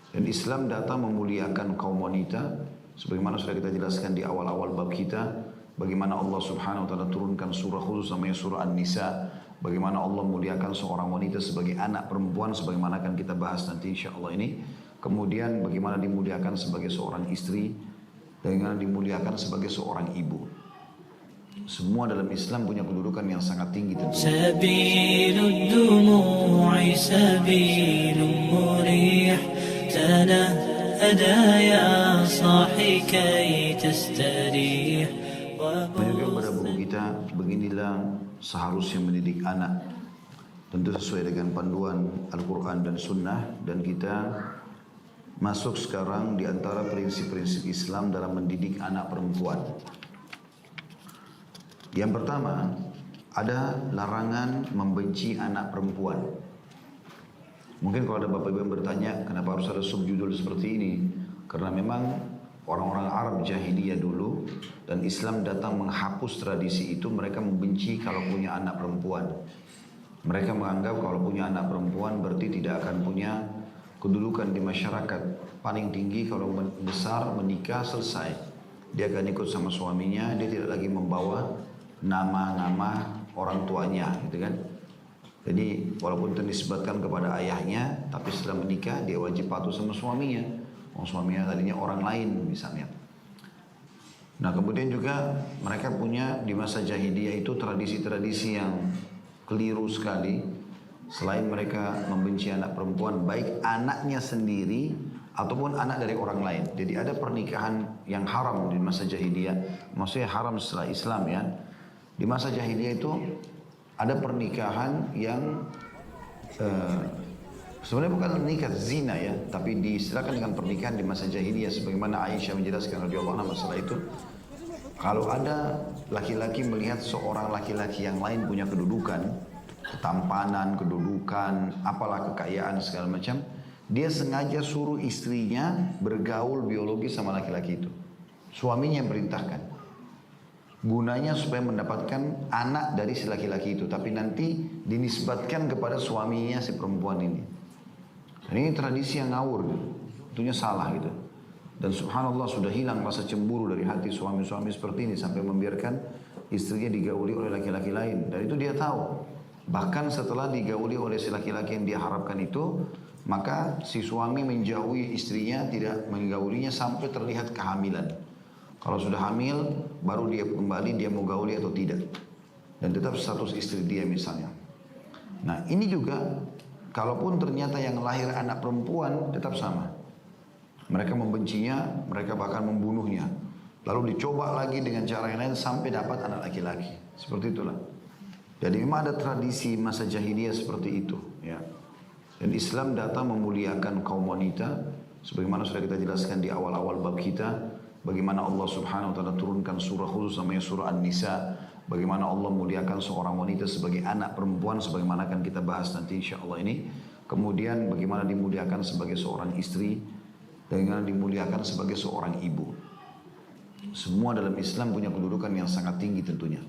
Dan Islam datang memuliakan kaum wanita, sebagaimana sudah kita jelaskan di awal-awal bab kita, bagaimana Allah Subhanahu wa taala turunkan surah khusus namanya surah An-Nisa, bagaimana Allah muliakan seorang wanita sebagai anak perempuan, sebagaimana akan kita bahas nanti insyaallah ini. Kemudian bagaimana dimuliakan sebagai seorang istri, dan bagaimana dimuliakan sebagai seorang ibu. Semua dalam Islam punya kedudukan yang sangat tinggi tentunya. Sabilud dumu'i sabilun murih tanahada ya sahi kay tastarih. Menunjukkan pada buku kita, beginilah seharusnya mendidik anak. Tentu sesuai dengan panduan Al-Quran dan Sunnah. Dan kita masuk sekarang di antara prinsip-prinsip Islam dalam mendidik anak perempuan. Yang pertama, ada larangan membenci anak perempuan. Mungkin kalau ada bapak ibu yang bertanya, kenapa harus ada subjudul seperti ini? Karena memang orang-orang Arab jahiliyah dulu dan Islam datang menghapus tradisi itu, mereka membenci kalau punya anak perempuan. Mereka menganggap kalau punya anak perempuan berarti tidak akan punya kedudukan di masyarakat. Paling tinggi kalau besar menikah selesai. Dia akan ikut sama suaminya, dia tidak lagi membawa nama-nama orang tuanya, gitu kan. Jadi walaupun ternisbatkan kepada ayahnya, tapi setelah menikah dia wajib patuh sama suaminya. Suaminya tadinya orang lain misalnya. Nah kemudian juga mereka punya di masa jahiliyah itu tradisi-tradisi yang keliru sekali. Selain mereka membenci anak perempuan, baik anaknya sendiri ataupun anak dari orang lain. Jadi ada pernikahan yang haram di masa jahiliyah, maksudnya haram setelah Islam ya. Di masa jahiliyah itu ada pernikahan yang sebenarnya bukan nikah zina ya, tapi diistilahkan dengan pernikahan di masa jahiliyah, sebagaimana Aisyah menjelaskan radhiyallahu anha masalah itu. Kalau ada laki-laki melihat seorang laki-laki yang lain punya kedudukan, ketampanan, kedudukan, apalah kekayaan segala macam, dia sengaja suruh istrinya bergaul biologi sama laki-laki itu. Suaminya yang perintahkan. Gunanya supaya mendapatkan anak dari si laki-laki itu, tapi nanti dinisbatkan kepada suaminya si perempuan ini. Dan ini tradisi yang ngawur, tentunya salah gitu. Dan subhanallah sudah hilang rasa cemburu dari hati suami-suami seperti ini sampai membiarkan istrinya digauli oleh laki-laki lain. Dan itu dia tahu. Bahkan setelah digauli oleh si laki-laki yang dia harapkan itu, maka si suami menjauhi istrinya, tidak menggaulinya sampai terlihat kehamilan. Kalau sudah hamil, baru dia kembali, dia mau gauli atau tidak. Dan tetap status istri dia misalnya. Nah ini juga, kalaupun ternyata yang lahir anak perempuan, tetap sama. Mereka membencinya, mereka bahkan membunuhnya. Lalu dicoba lagi dengan cara yang lain sampai dapat anak laki-laki. Seperti itulah. Jadi memang ada tradisi masa jahiliyah seperti itu. Ya. Dan Islam datang memuliakan kaum wanita. Sebagaimana sudah kita jelaskan di awal-awal bab kita. Bagaimana Allah Subhanahu wa taala turunkan surah khusus namanya surah An-Nisa, bagaimana Allah muliakan seorang wanita sebagai anak perempuan, sebagaimana akan kita bahas nanti insyaallah ini. Kemudian bagaimana dimuliakan sebagai seorang istri, dan bagaimana dimuliakan sebagai seorang ibu. Semua dalam Islam punya kedudukan yang sangat tinggi tentunya.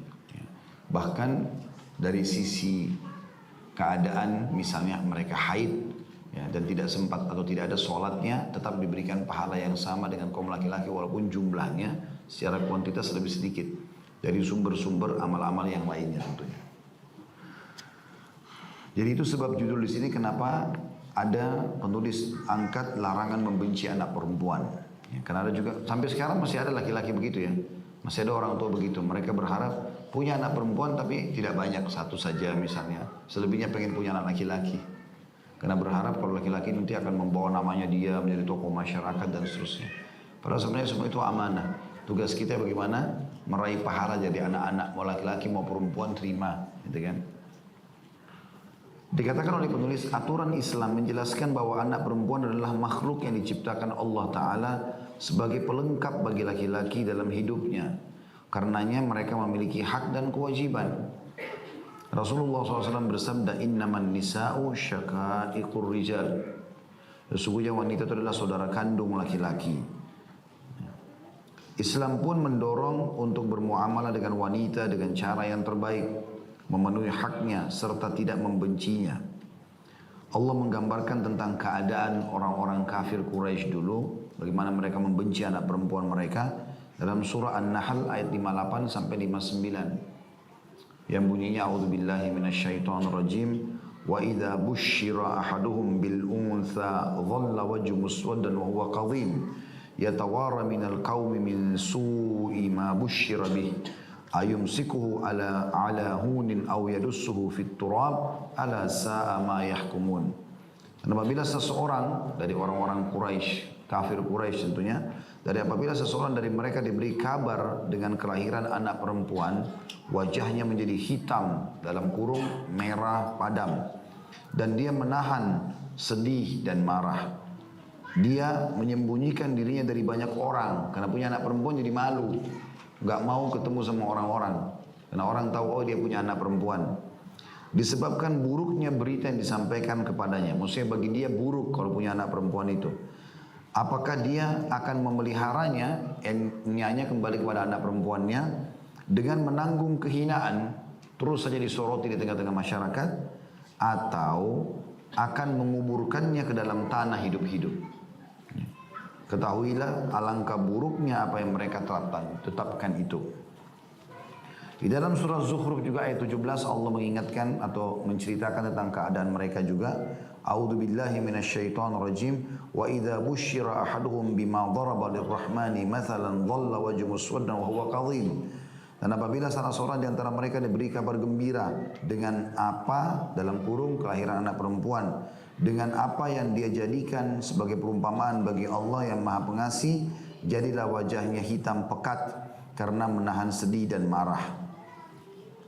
Bahkan dari sisi keadaan, misalnya mereka haid, ya, dan tidak sempat atau tidak ada sholatnya, tetap diberikan pahala yang sama dengan kaum laki-laki walaupun jumlahnya secara kuantitas lebih sedikit dari sumber-sumber amal-amal yang lainnya tentunya. Jadi itu sebab judul di sini kenapa ada penulis angkat larangan membenci anak perempuan. Ya, karena ada juga sampai sekarang masih ada laki-laki begitu ya, masih ada orang tua begitu. Mereka berharap punya anak perempuan tapi tidak banyak, satu saja misalnya. Selebihnya pengen punya anak laki-laki. Karena berharap kalau laki-laki nanti akan membawa namanya dia menjadi tokoh masyarakat dan seterusnya. Padahal sebenarnya semua itu amanah. Tugas kita bagaimana meraih pahala jadi anak-anak, mau laki-laki mau perempuan terima, gitu kan? Dikatakan oleh penulis, aturan Islam menjelaskan bahwa anak perempuan adalah makhluk yang diciptakan Allah Ta'ala sebagai pelengkap bagi laki-laki dalam hidupnya. Karenanya mereka memiliki hak dan kewajiban. Rasulullah SAW bersabda, innaman nisa'u syaqa'iqur rijal. Sesungguhnya wanita itu adalah saudara kandung laki-laki. Islam pun mendorong untuk bermuamalah dengan wanita dengan cara yang terbaik, memenuhi haknya serta tidak membencinya. Allah menggambarkan tentang keadaan orang-orang kafir Quraisy dulu, bagaimana mereka membenci anak perempuan mereka dalam surah An-Nahl ayat 58 sampai 59. Yang bunyinya a'udzubillahi minasyaitonirrajim wa idza busyira ahaduhum bil untha dhalla wajhu muswaddan wa huwa kadhim yatawara minal qaumi min su'i ma busyira bih ayumsikuhu ala hunin aw yadussuhu fit turab ala sa'a ma yahkumun. Dan apabila seseorang dari orang-orang Quraisy, kafir Quraisy tentunya, apabila seseorang dari mereka diberi kabar dengan kelahiran anak perempuan, wajahnya menjadi hitam dalam kurung merah padam, dan dia menahan sedih dan marah. Dia menyembunyikan dirinya dari banyak orang karena punya anak perempuan, jadi malu, nggak mau ketemu sama orang-orang karena orang tahu oh dia punya anak perempuan. Disebabkan buruknya berita yang disampaikan kepadanya, maksudnya bagi dia buruk kalau punya anak perempuan itu. Apakah dia akan memeliharanya, niatnya kembali kepada anak perempuannya dengan menanggung kehinaan terus saja disoroti di tengah-tengah masyarakat, atau akan menguburkannya ke dalam tanah hidup-hidup. Ketahuilah alangkah buruknya apa yang mereka tetapkan itu. Di dalam surah Zukhruf juga ayat 17 Allah mengingatkan atau menceritakan tentang keadaan mereka juga. A'udzubillahi minasyaitonirrajim wa idza busyira ahaduhum bima daraba lirrahmani mathalan dhalla wajhu muswaddan wa huwa kadhim. Dan apabila salah seorang di antara mereka diberi kabar gembira dengan apa, dalam kurung kelahiran anak perempuan, dengan apa yang dia jadikan sebagai perumpamaan bagi Allah yang Maha Pengasih, jadilah wajahnya hitam pekat karena menahan sedih dan marah.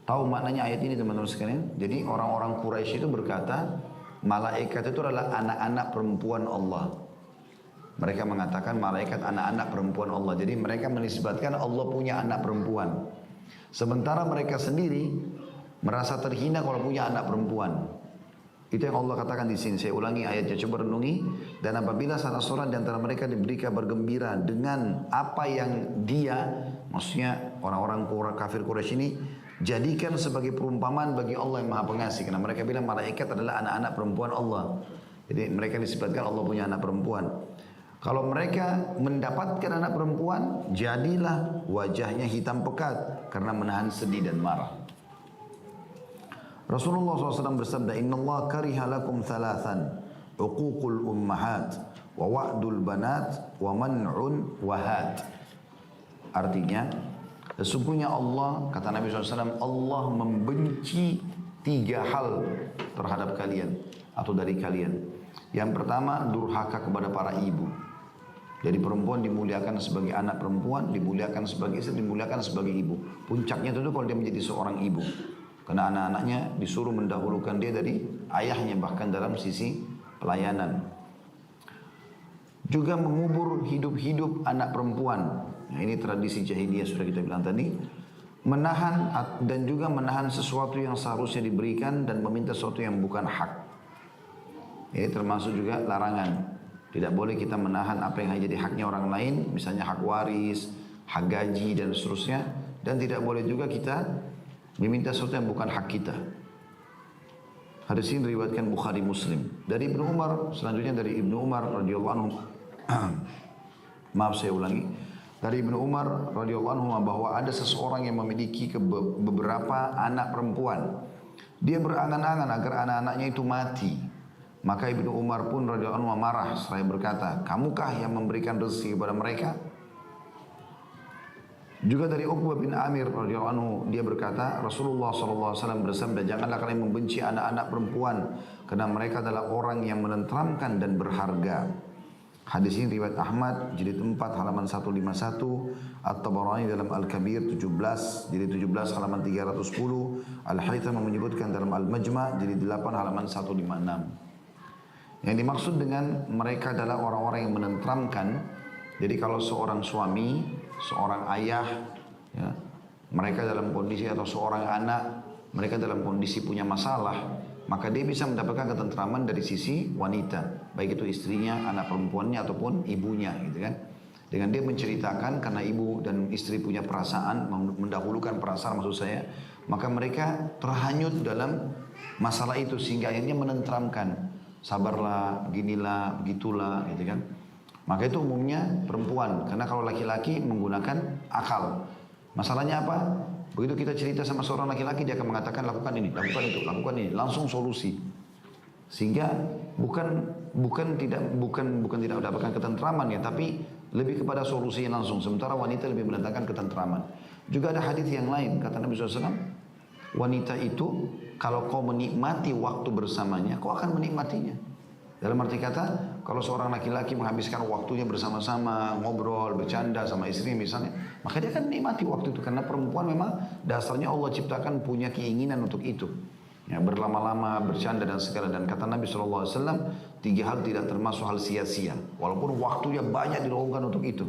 Tahu maknanya ayat ini teman-teman sekalian? Jadi orang-orang Quraisy itu berkata, malaikat itu adalah anak-anak perempuan Allah. Mereka mengatakan malaikat anak-anak perempuan Allah. Jadi mereka menisbatkan Allah punya anak perempuan. Sementara mereka sendiri merasa terhina kalau punya anak perempuan. Itu yang Allah katakan di sini. Saya ulangi ayatnya, coba renungi. Dan apabila salah seorang di antara mereka diberi kabar gembira dengan apa yang dia, maksudnya orang-orang kafir Quraisy ini, jadikan sebagai perumpamaan bagi Allah yang Maha Pengasih. Karena mereka bilang malaikat adalah anak-anak perempuan Allah. Jadi mereka disebutkan Allah punya anak perempuan. Kalau mereka mendapatkan anak perempuan, jadilah wajahnya hitam pekat karena menahan sedih dan marah. Rasulullah SAW bersabda, Inna Allah kariha lakum thalathan, uququl ummahat, wa wa'dul banat, wa man'un wahad. Artinya, sesungguhnya Allah, kata Nabi SAW, Allah membenci 3 hal terhadap kalian atau dari kalian. Yang pertama, durhaka kepada para ibu. Jadi perempuan dimuliakan sebagai anak perempuan, dimuliakan sebagai istri, dimuliakan sebagai ibu. Puncaknya tentu kalau dia menjadi seorang ibu. Karena anak-anaknya disuruh mendahulukan dia dari ayahnya, bahkan dalam sisi pelayanan. Juga mengubur hidup-hidup anak perempuan. Nah, ini tradisi jahiliyah sudah kita bilang tadi. Menahan dan juga menahan sesuatu yang seharusnya diberikan dan meminta sesuatu yang bukan hak. Ini termasuk juga larangan. Tidak boleh kita menahan apa yang jadi haknya orang lain, misalnya hak waris, hak gaji dan seterusnya. Dan tidak boleh juga kita meminta sesuatu yang bukan hak kita. Hadis ini diriwayatkan Bukhari Muslim. Dari Ibnu Umar, selanjutnya dari Ibnu Umar radhiyallahu anhu. Maaf saya ulangi. Dari Ibnu Umar radhiyallahu anhu bahwa ada seseorang yang memiliki beberapa anak perempuan. Dia berangan-angan agar anak-anaknya itu mati. Maka Ibnu Umar pun radhiyallahu anhu marah seraya berkata, "Kamukah yang memberikan rezeki kepada mereka?" Juga dari Uqbah bin Amir radhiyallahu anhu, dia berkata, Rasulullah SAW bersabda, janganlah kalian membenci anak-anak perempuan karena mereka adalah orang yang menenteramkan dan berharga. Hadis ini riwayat Ahmad jilid 4 halaman 151, At-Tabarani dalam Al-Kabir 17 jilid 17 halaman 310, Al-Haytham menyebutkan dalam Al-Majma' jilid 8 halaman 156. Yang dimaksud dengan mereka adalah orang-orang yang menenteramkan. Jadi kalau seorang suami, seorang ayah, ya, mereka dalam kondisi atau seorang anak, mereka dalam kondisi punya masalah, maka dia bisa mendapatkan ketentraman dari sisi wanita, baik itu istrinya, anak perempuannya ataupun ibunya, gitu kan. Dengan dia menceritakan karena ibu dan istri punya perasaan, mendahulukan perasaan maksud saya, maka mereka terhanyut dalam masalah itu sehingga akhirnya menenteramkan. sabarlah, beginilah, begitulah, gitu kan. Maka itu umumnya perempuan, karena kalau laki-laki menggunakan akal. Masalahnya apa? Begitu kita cerita sama seorang laki-laki, dia akan mengatakan lakukan ini, lakukan itu, lakukan ini, langsung solusi. Sehingga bukan tidak mendapatkan ketentraman ya, tapi lebih kepada solusinya langsung. Sementara wanita lebih mendatangkan ketentraman. Juga ada hadis yang lain, kata Nabi SAW, wanita itu kalau kau menikmati waktu bersamanya, kau akan menikmatinya. Dalam arti kata, kalau seorang laki-laki menghabiskan waktunya bersama-sama, ngobrol, bercanda sama istri misalnya, maka dia akan menikmati waktu itu. Karena perempuan memang dasarnya Allah ciptakan punya keinginan untuk itu. Ya, berlama-lama, bercanda dan segala. Dan kata Nabi SAW, 3 hal tidak termasuk hal sia-sia. Walaupun waktunya banyak dilakukan untuk itu.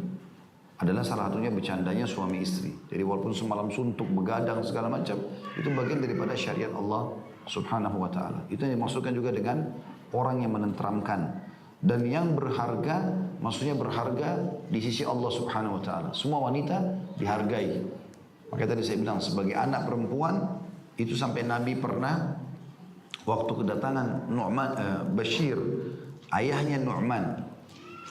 Adalah salah satunya bercandanya suami istri. Jadi walaupun semalam suntuk, begadang, segala macam, itu bagian daripada syariat Allah Subhanahu wa ta'ala. Itu yang dimaksudkan juga dengan orang yang menenteramkan dan yang berharga, maksudnya berharga di sisi Allah Subhanahu wa taala. Semua wanita dihargai. Maka tadi saya bilang sebagai anak perempuan itu sampai Nabi pernah waktu kedatangan Bashir, ayahnya Nu'man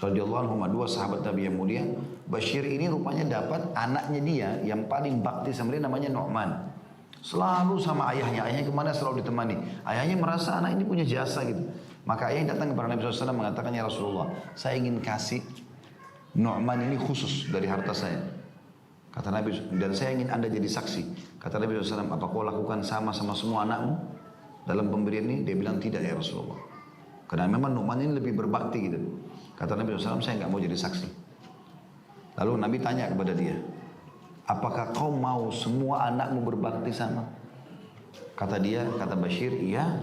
radhiyallahu anhu, 2 sahabat Nabi yang mulia. Bashir ini rupanya dapat anaknya dia yang paling bakti sama dia, namanya Nu'man. Selalu sama ayahnya kemana selalu ditemani. Ayahnya merasa anak ini punya jasa gitu. Maka ayahnya datang kepada Nabi SAW mengatakan, ya Rasulullah, saya ingin kasih Nu'man ini khusus dari harta saya. Kata Nabi, dan saya ingin anda jadi saksi. Kata Nabi SAW, apa kau lakukan sama semua anakmu dalam pemberian ini? Dia bilang tidak ya Rasulullah. Karena memang Nu'man ini lebih berbakti gitu. Kata Nabi SAW, saya nggak mau jadi saksi. Lalu Nabi tanya kepada dia, apakah kau mau semua anakmu berbakti sama? Kata Bashir, iya.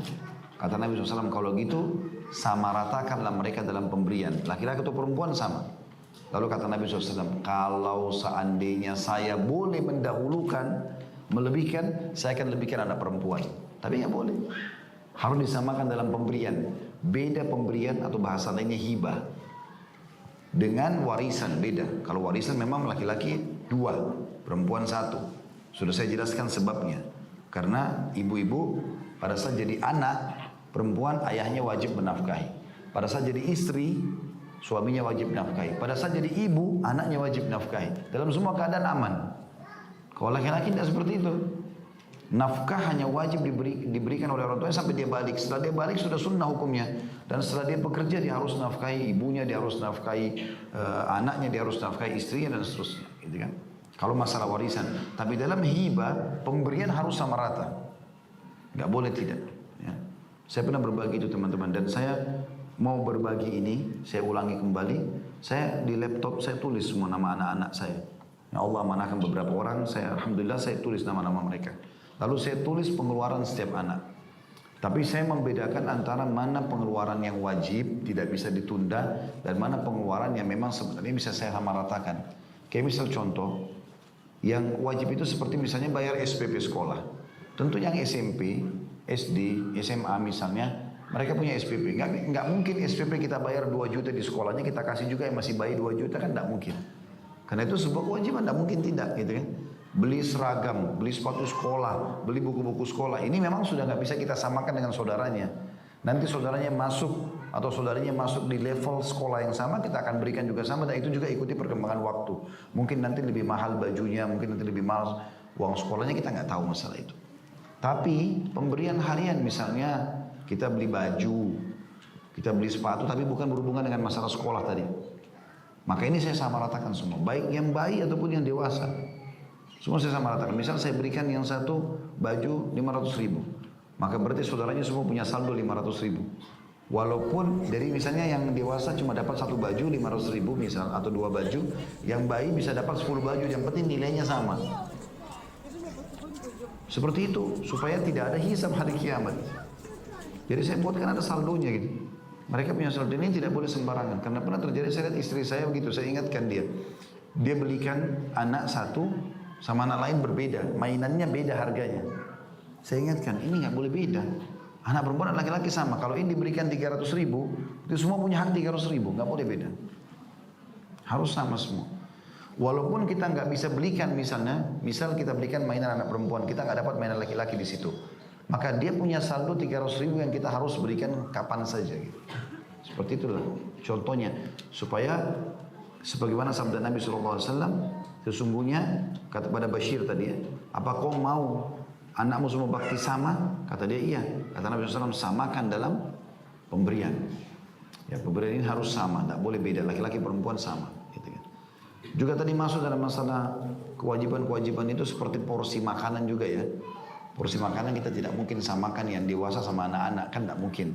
Kata Nabi SAW, kalau gitu sama ratakanlah mereka dalam pemberian. Laki-laki atau perempuan sama. Lalu kata Nabi SAW, kalau seandainya saya boleh mendahulukan, melebihkan, saya akan lebihkan anak perempuan. Tapi nggak boleh. Harus disamakan dalam pemberian. Beda pemberian atau bahasa lainnya hibah. Dengan warisan beda. Kalau warisan memang laki-laki 2, perempuan 1. Sudah saya jelaskan sebabnya. Karena ibu-ibu pada saat jadi anak perempuan, ayahnya wajib menafkahi. Pada saat jadi istri, suaminya wajib menafkahi. Pada saat jadi ibu, anaknya wajib menafkahi. Dalam semua keadaan aman. Kalau laki-laki tidak seperti itu. Nafkah hanya wajib diberikan oleh orang tuanya sampai dia balik. Setelah dia balik sudah sunnah hukumnya. Dan setelah dia bekerja dia harus nafkahi ibunya, dia harus nafkahi anaknya, dia harus nafkahi istrinya dan seterusnya. Gitu kan? Kalau masalah warisan. Tapi dalam hibah, pemberian harus sama rata. Nggak boleh tidak. Ya. Saya pernah berbagi itu teman-teman. Dan saya mau berbagi ini, saya ulangi kembali. Saya di laptop saya tulis semua nama anak-anak saya. Ya Allah amanahkan beberapa orang, alhamdulillah saya tulis nama-nama mereka. Lalu saya tulis pengeluaran setiap anak. Tapi saya membedakan antara mana pengeluaran yang wajib, tidak bisa ditunda, dan mana pengeluaran yang memang sebenarnya bisa saya samaratakan. Kayak misal contoh, yang wajib itu seperti misalnya bayar SPP sekolah. Tentu yang SMP, SD, SMA misalnya, mereka punya SPP. Nggak mungkin SPP kita bayar 2 juta di sekolahnya, kita kasih juga yang masih bayi 2 juta, kan nggak mungkin. Karena itu sebuah kewajiban, nggak mungkin tidak gitu kan. Beli seragam, beli sepatu sekolah, beli buku-buku sekolah. Ini memang sudah nggak bisa kita samakan dengan saudaranya. Nanti saudaranya masuk atau saudaranya masuk di level sekolah yang sama, kita akan berikan juga sama. Dan itu juga ikuti perkembangan waktu. Mungkin nanti lebih mahal bajunya, mungkin nanti lebih mahal uang sekolahnya, kita nggak tahu masalah itu. Tapi pemberian harian misalnya kita beli baju, kita beli sepatu, tapi bukan berhubungan dengan masalah sekolah tadi. Maka ini saya sama ratakan semua, baik yang bayi ataupun yang dewasa. Semua saya sama ratakan. Misal saya berikan yang satu baju 500.000, maka berarti saudaranya semua punya saldo 500.000. Walaupun dari misalnya yang dewasa cuma dapat 1 baju 500.000 misal, atau 2 baju, yang bayi bisa dapat 10 baju, yang penting nilainya sama. Seperti itu, supaya tidak ada hisab hari kiamat. Jadi saya buatkan ada saldonya gitu. Mereka punya saldo ini tidak boleh sembarangan. Karena pernah terjadi, saya lihat istri saya begitu, saya ingatkan dia. Dia belikan anak satu sama anak lain berbeda, mainannya beda harganya. Saya ingatkan, ini nggak boleh beda. Anak perempuan dan laki-laki sama. Kalau ini diberikan 300.000, itu semua punya hak 300.000, nggak boleh beda. Harus sama semua. Walaupun kita nggak bisa belikan misalnya, misal kita belikan mainan anak perempuan, kita nggak dapat mainan laki-laki di situ. maka dia punya saldo 300.000 yang kita harus berikan kapan saja gitu. Seperti itulah contohnya, supaya sebagaimana sabda Nabi SAW, sesungguhnya kata pada Bashir tadi ya, apa kau mau anakmu semua bakti sama? Kata dia iya. Kata Nabi SAW, samakan dalam pemberian. Ya, pemberian ini harus sama, tidak boleh beda, laki-laki perempuan sama gitu kan. Juga tadi masuk dalam masalah kewajiban-kewajiban itu seperti porsi makanan juga ya. Porsi makanan kita tidak mungkin samakan yang dewasa sama anak-anak, kan tidak mungkin.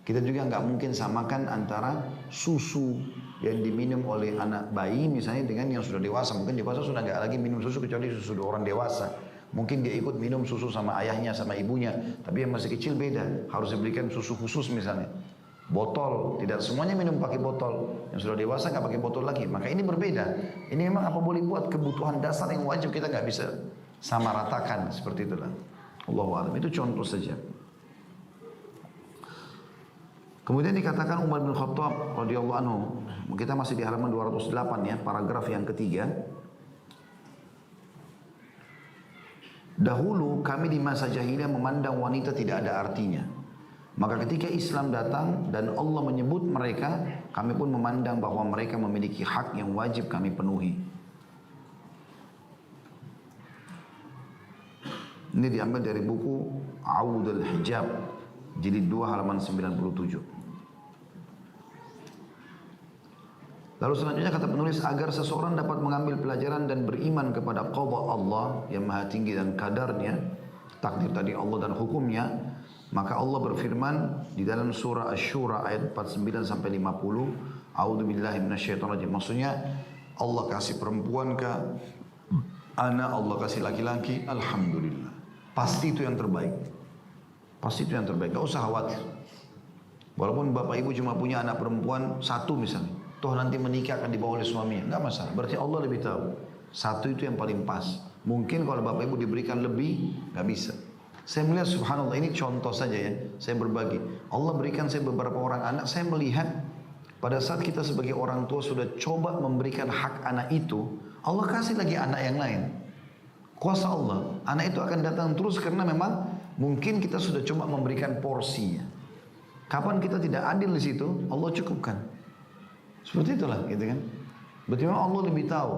Kita juga nggak mungkin samakan antara susu yang diminum oleh anak bayi misalnya dengan yang sudah dewasa. Mungkin dewasa sudah nggak lagi minum susu kecuali susu orang dewasa. Mungkin dia ikut minum susu sama ayahnya, sama ibunya. Tapi yang masih kecil beda, harus diberikan susu khusus misalnya. Botol, tidak semuanya minum pakai botol. Yang sudah dewasa nggak pakai botol lagi. Maka ini berbeda. Ini memang apa boleh buat kebutuhan dasar yang wajib kita nggak bisa sama ratakan seperti itulah. Allahu a'lam. Itu contoh saja. Kemudian dikatakan Umar bin Khattab radhiyallahu anhu, kita masih di halaman 208 ya, paragraf yang ketiga. Dahulu kami di masa jahiliyah memandang wanita tidak ada artinya. Maka ketika Islam datang dan Allah menyebut mereka, kami pun memandang bahwa mereka memiliki hak yang wajib kami penuhi. Ini diambil dari buku Audul Hijab, jilid 2 halaman 97. Lalu selanjutnya kata penulis, agar seseorang dapat mengambil pelajaran dan beriman kepada qada Allah yang maha tinggi dan kadarnya, takdir tadi Allah dan hukumnya, maka Allah berfirman di dalam surah Asy-Syura ayat 49 sampai 50, A'udzubillahi minasyaitonirrajim. Maksudnya Allah kasih perempuan ke anak, Allah kasih laki-laki, alhamdulillah. Pasti itu yang terbaik. Pasti itu yang terbaik, gak usah khawatir. Walaupun bapak ibu cuma punya anak perempuan satu misalnya, toh nanti menikah akan dibawa oleh suaminya, nggak masalah. Berarti Allah lebih tahu. Satu itu yang paling pas. Mungkin kalau bapak ibu diberikan lebih, nggak bisa. Saya melihat subhanallah, ini contoh saja ya. Saya berbagi. Allah berikan saya beberapa orang anak. Saya melihat pada saat kita sebagai orang tua sudah coba memberikan hak anak itu, Allah kasih lagi anak yang lain. Kuasa Allah. Anak itu akan datang terus karena memang mungkin kita sudah coba memberikan porsinya. Kapan kita tidak adil di situ, Allah cukupkan. Seperti itulah, gitu kan? Berarti memang Allah lebih tahu.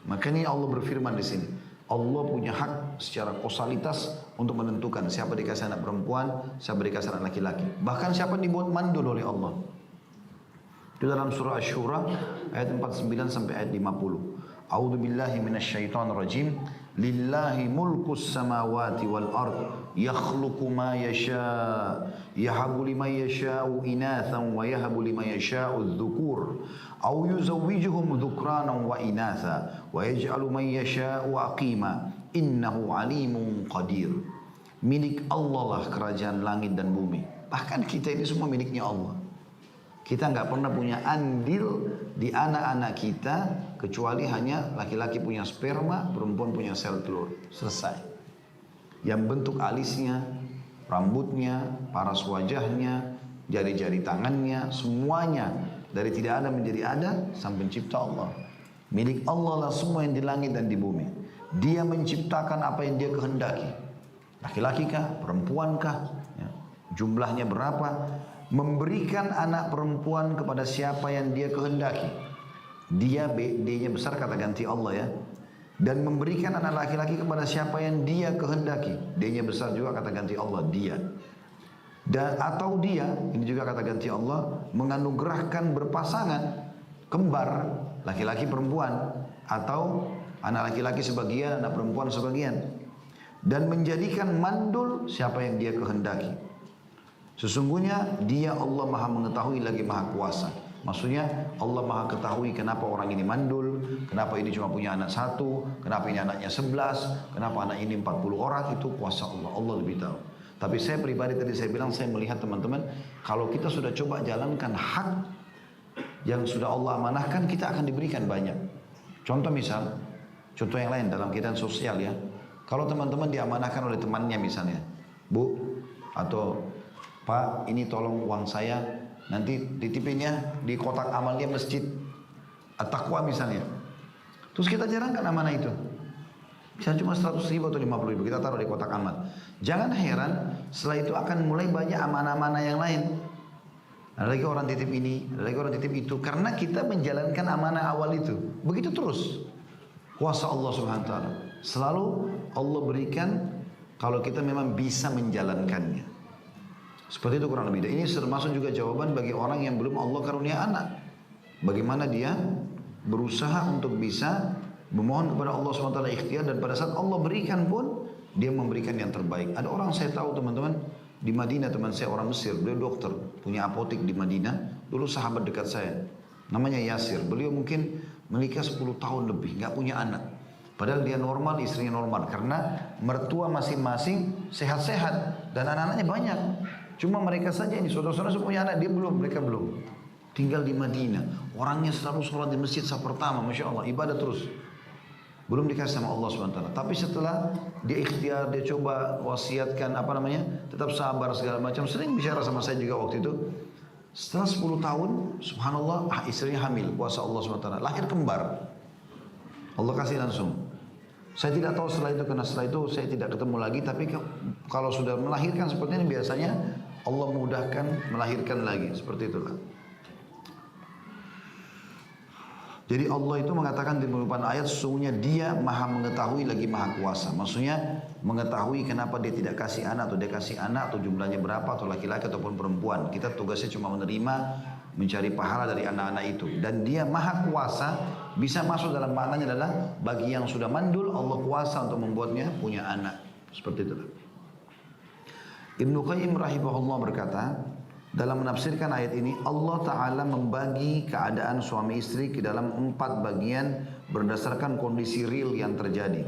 Makanya Allah berfirman di sini. Allah punya hak secara kausalitas untuk menentukan siapa dikasih anak perempuan, siapa dikasih anak laki-laki. Bahkan siapa dibuat mandul oleh Allah. Itu dalam surah Asy-Syura ayat 49 sampai ayat 50. A'udzubillahi minasyaitonirrajim. Lillahi mulkus samawati wal ard yakhluqu ma yasha yahabu liman yasha'u inathan wa yahabu liman yasha'u adh-dhukur aw yuzawwijuhum dhukranan wa inatha wa yaj'alu man yasha'u aqima innahu alimun qadir. Milik Allah lah kerajaan langit dan bumi. Bahkan kita ini semua miliknya Allah. Kita nggak pernah punya andil di anak-anak kita kecuali hanya laki-laki punya sperma, perempuan punya sel telur. Selesai. Yang bentuk alisnya, rambutnya, paras wajahnya, jari-jari tangannya, semuanya dari tidak ada menjadi ada sang pencipta Allah. Milik Allah lah semua yang di langit dan di bumi. Dia menciptakan apa yang dia kehendaki. Laki-laki kah, perempuan kah, ya. Jumlahnya berapa? Memberikan anak perempuan kepada siapa yang dia kehendaki. Dia D-nya besar kata ganti Allah ya. Dan memberikan anak laki-laki kepada siapa yang dia kehendaki. D-nya besar juga kata ganti Allah, dia. Dan atau dia, ini juga kata ganti Allah, menganugerahkan berpasangan kembar laki-laki perempuan atau anak laki-laki sebagian, anak perempuan sebagian. Dan menjadikan mandul siapa yang dia kehendaki. Sesungguhnya dia Allah maha mengetahui lagi maha kuasa. Maksudnya Allah maha ketahui kenapa orang ini mandul, kenapa ini cuma punya anak satu, kenapa ini anaknya 11, kenapa anak ini 40 orang, itu kuasa Allah. Allah lebih tahu. Tapi saya pribadi tadi saya bilang, saya melihat teman-teman, kalau kita sudah coba jalankan hak yang sudah Allah amanahkan, kita akan diberikan banyak. Contoh misal, contoh yang lain dalam kehidupan sosial ya. Kalau teman-teman diamanahkan oleh temannya misalnya, Bu, atau Pak, ini tolong uang saya, nanti ditipinnya di kotak amalnya masjid At-Taqwa misalnya. Terus kita jarangkan amanah itu. Bisa cuma 100.000 atau 50.000, kita taruh di kotak amal. Jangan heran, setelah itu akan mulai banyak amanah-amanah yang lain. Ada lagi orang titip ini, ada lagi orang titip itu. Karena kita menjalankan amanah awal itu. Begitu terus. Kuasa Allah subhanahu wa ta'ala. Selalu Allah berikan kalau kita memang bisa menjalankannya. Seperti itu kurang lebih. Ini termasuk juga jawaban bagi orang yang belum Allah karunia anak. Bagaimana dia berusaha untuk bisa memohon kepada Allah SWT ikhtiar, dan pada saat Allah berikan pun dia memberikan yang terbaik. Ada orang saya tahu teman-teman di Madinah, teman saya orang Mesir, beliau dokter, punya apotek di Madinah, dulu sahabat dekat saya, namanya Yasir. Beliau mungkin menikah 10 tahun lebih, nggak punya anak. Padahal dia normal, istrinya normal, karena mertua masing-masing sehat-sehat dan anak-anaknya banyak. Cuma mereka saja ini, saudara-saudara punya anak, dia belum, mereka belum. Tinggal di Madinah, orangnya selalu sholat di masjid saf pertama, Masya Allah, ibadah terus. Belum dikasih sama Allah SWT. Tapi setelah dia ikhtiar, dia coba wasiatkan tetap sabar segala macam. Sering bicara sama saya juga waktu itu. Setelah 10 tahun, subhanallah, istrinya hamil, kuasa Allah SWT. Lahir kembar. Allah kasih langsung. Saya tidak tahu setelah itu, karena setelah itu saya tidak ketemu lagi. Tapi kalau sudah melahirkan seperti ini, biasanya Allah mudahkan melahirkan lagi. Seperti itulah. Jadi Allah itu mengatakan di beberapa ayat, sesungguhnya dia maha mengetahui lagi maha kuasa. Maksudnya mengetahui kenapa dia tidak kasih anak, atau dia kasih anak, atau jumlahnya berapa, atau laki-laki ataupun perempuan. Kita tugasnya cuma menerima, mencari pahala dari anak-anak itu. Dan dia maha kuasa, bisa masuk dalam maknanya adalah bagi yang sudah mandul, Allah kuasa untuk membuatnya punya anak. Seperti itu. Ibnu Qayyim rahimahullah berkata, dalam menafsirkan ayat ini, Allah Ta'ala membagi keadaan suami istri ke dalam 4 bagian berdasarkan kondisi real yang terjadi.